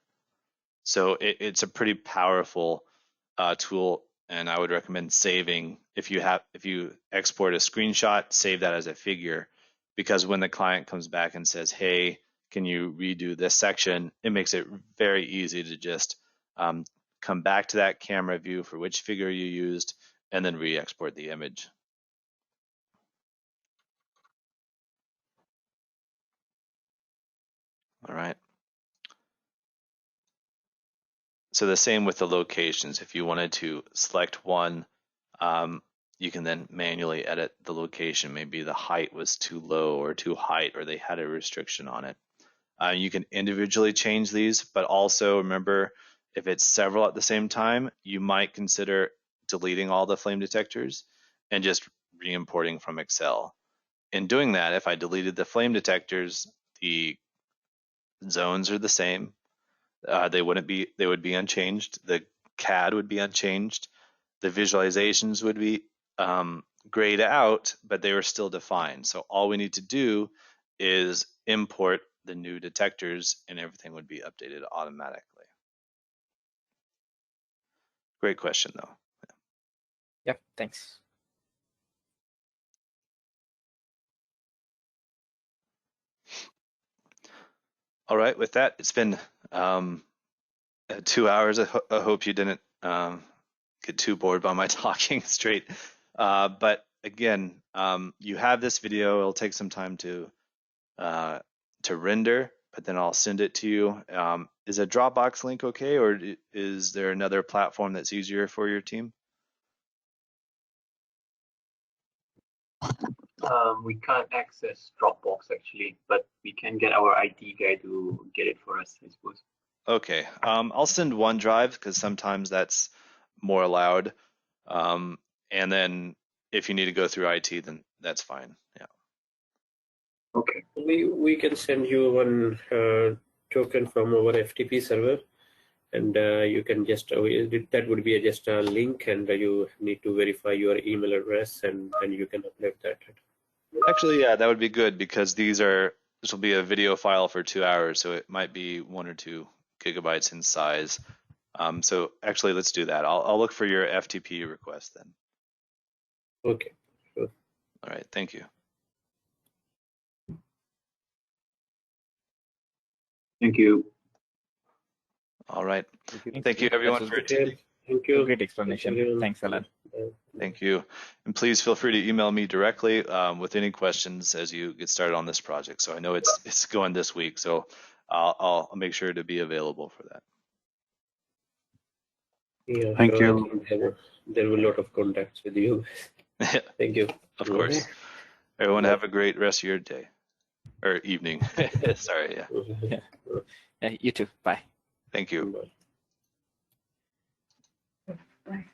So it's a pretty powerful tool, and I would recommend saving, if you export a screenshot, save that as a figure, because when the client comes back and says, hey, can you redo this section, it makes it very easy to just come back to that camera view for which figure you used and then re-export the image. All right. So the same with the locations. If you wanted to select one, you can then manually edit the location. Maybe the height was too low or too high, or they had a restriction on it. You can individually change these, but also remember, if it's several at the same time, you might consider deleting all the flame detectors and just re-importing from Excel. In doing that, if I deleted the flame detectors, the zones are the same. They would be unchanged. The CAD would be unchanged. The visualizations would be grayed out, but they were still defined. So all we need to do is import the new detectors and everything would be updated automatically. Great question though. Yep, thanks. All right, with that, it's been 2 hours. I hope you didn't get too bored by my talking straight. But again, you have this video. It'll take some time to render, but then I'll send it to you. Is a Dropbox link okay, or is there another platform that's easier for your team? We can't access Dropbox actually, but we can get our IT guy to get it for us, I suppose. Okay, I'll send OneDrive because sometimes that's more allowed. And then if you need to go through IT, then that's fine. Yeah. Okay. We can send you one token from our FTP server, and you can just that would be just a link, and you need to verify your email address, and then you can upload that. Actually, yeah, that would be good because this will be a video file for 2 hours, so it might be 1 or 2 gigabytes in size. So actually, let's do that. I'll look for your FTP request then. Okay. Sure. All right, thank you. Thank you. All right. Thank Thank you everyone for attending. Thank you. Great explanation. Thanks a lot. Thank you. And please feel free to email me directly with any questions as you get started on this project. So I know it's going this week, so I'll make sure to be available for that. Yeah, Thank sure. you. There were a lot of contacts with you. Thank you. Of course. Everyone have a great rest of your day or evening. Sorry. Yeah. Yeah, you too. Bye. Thank you. Bye. Bye.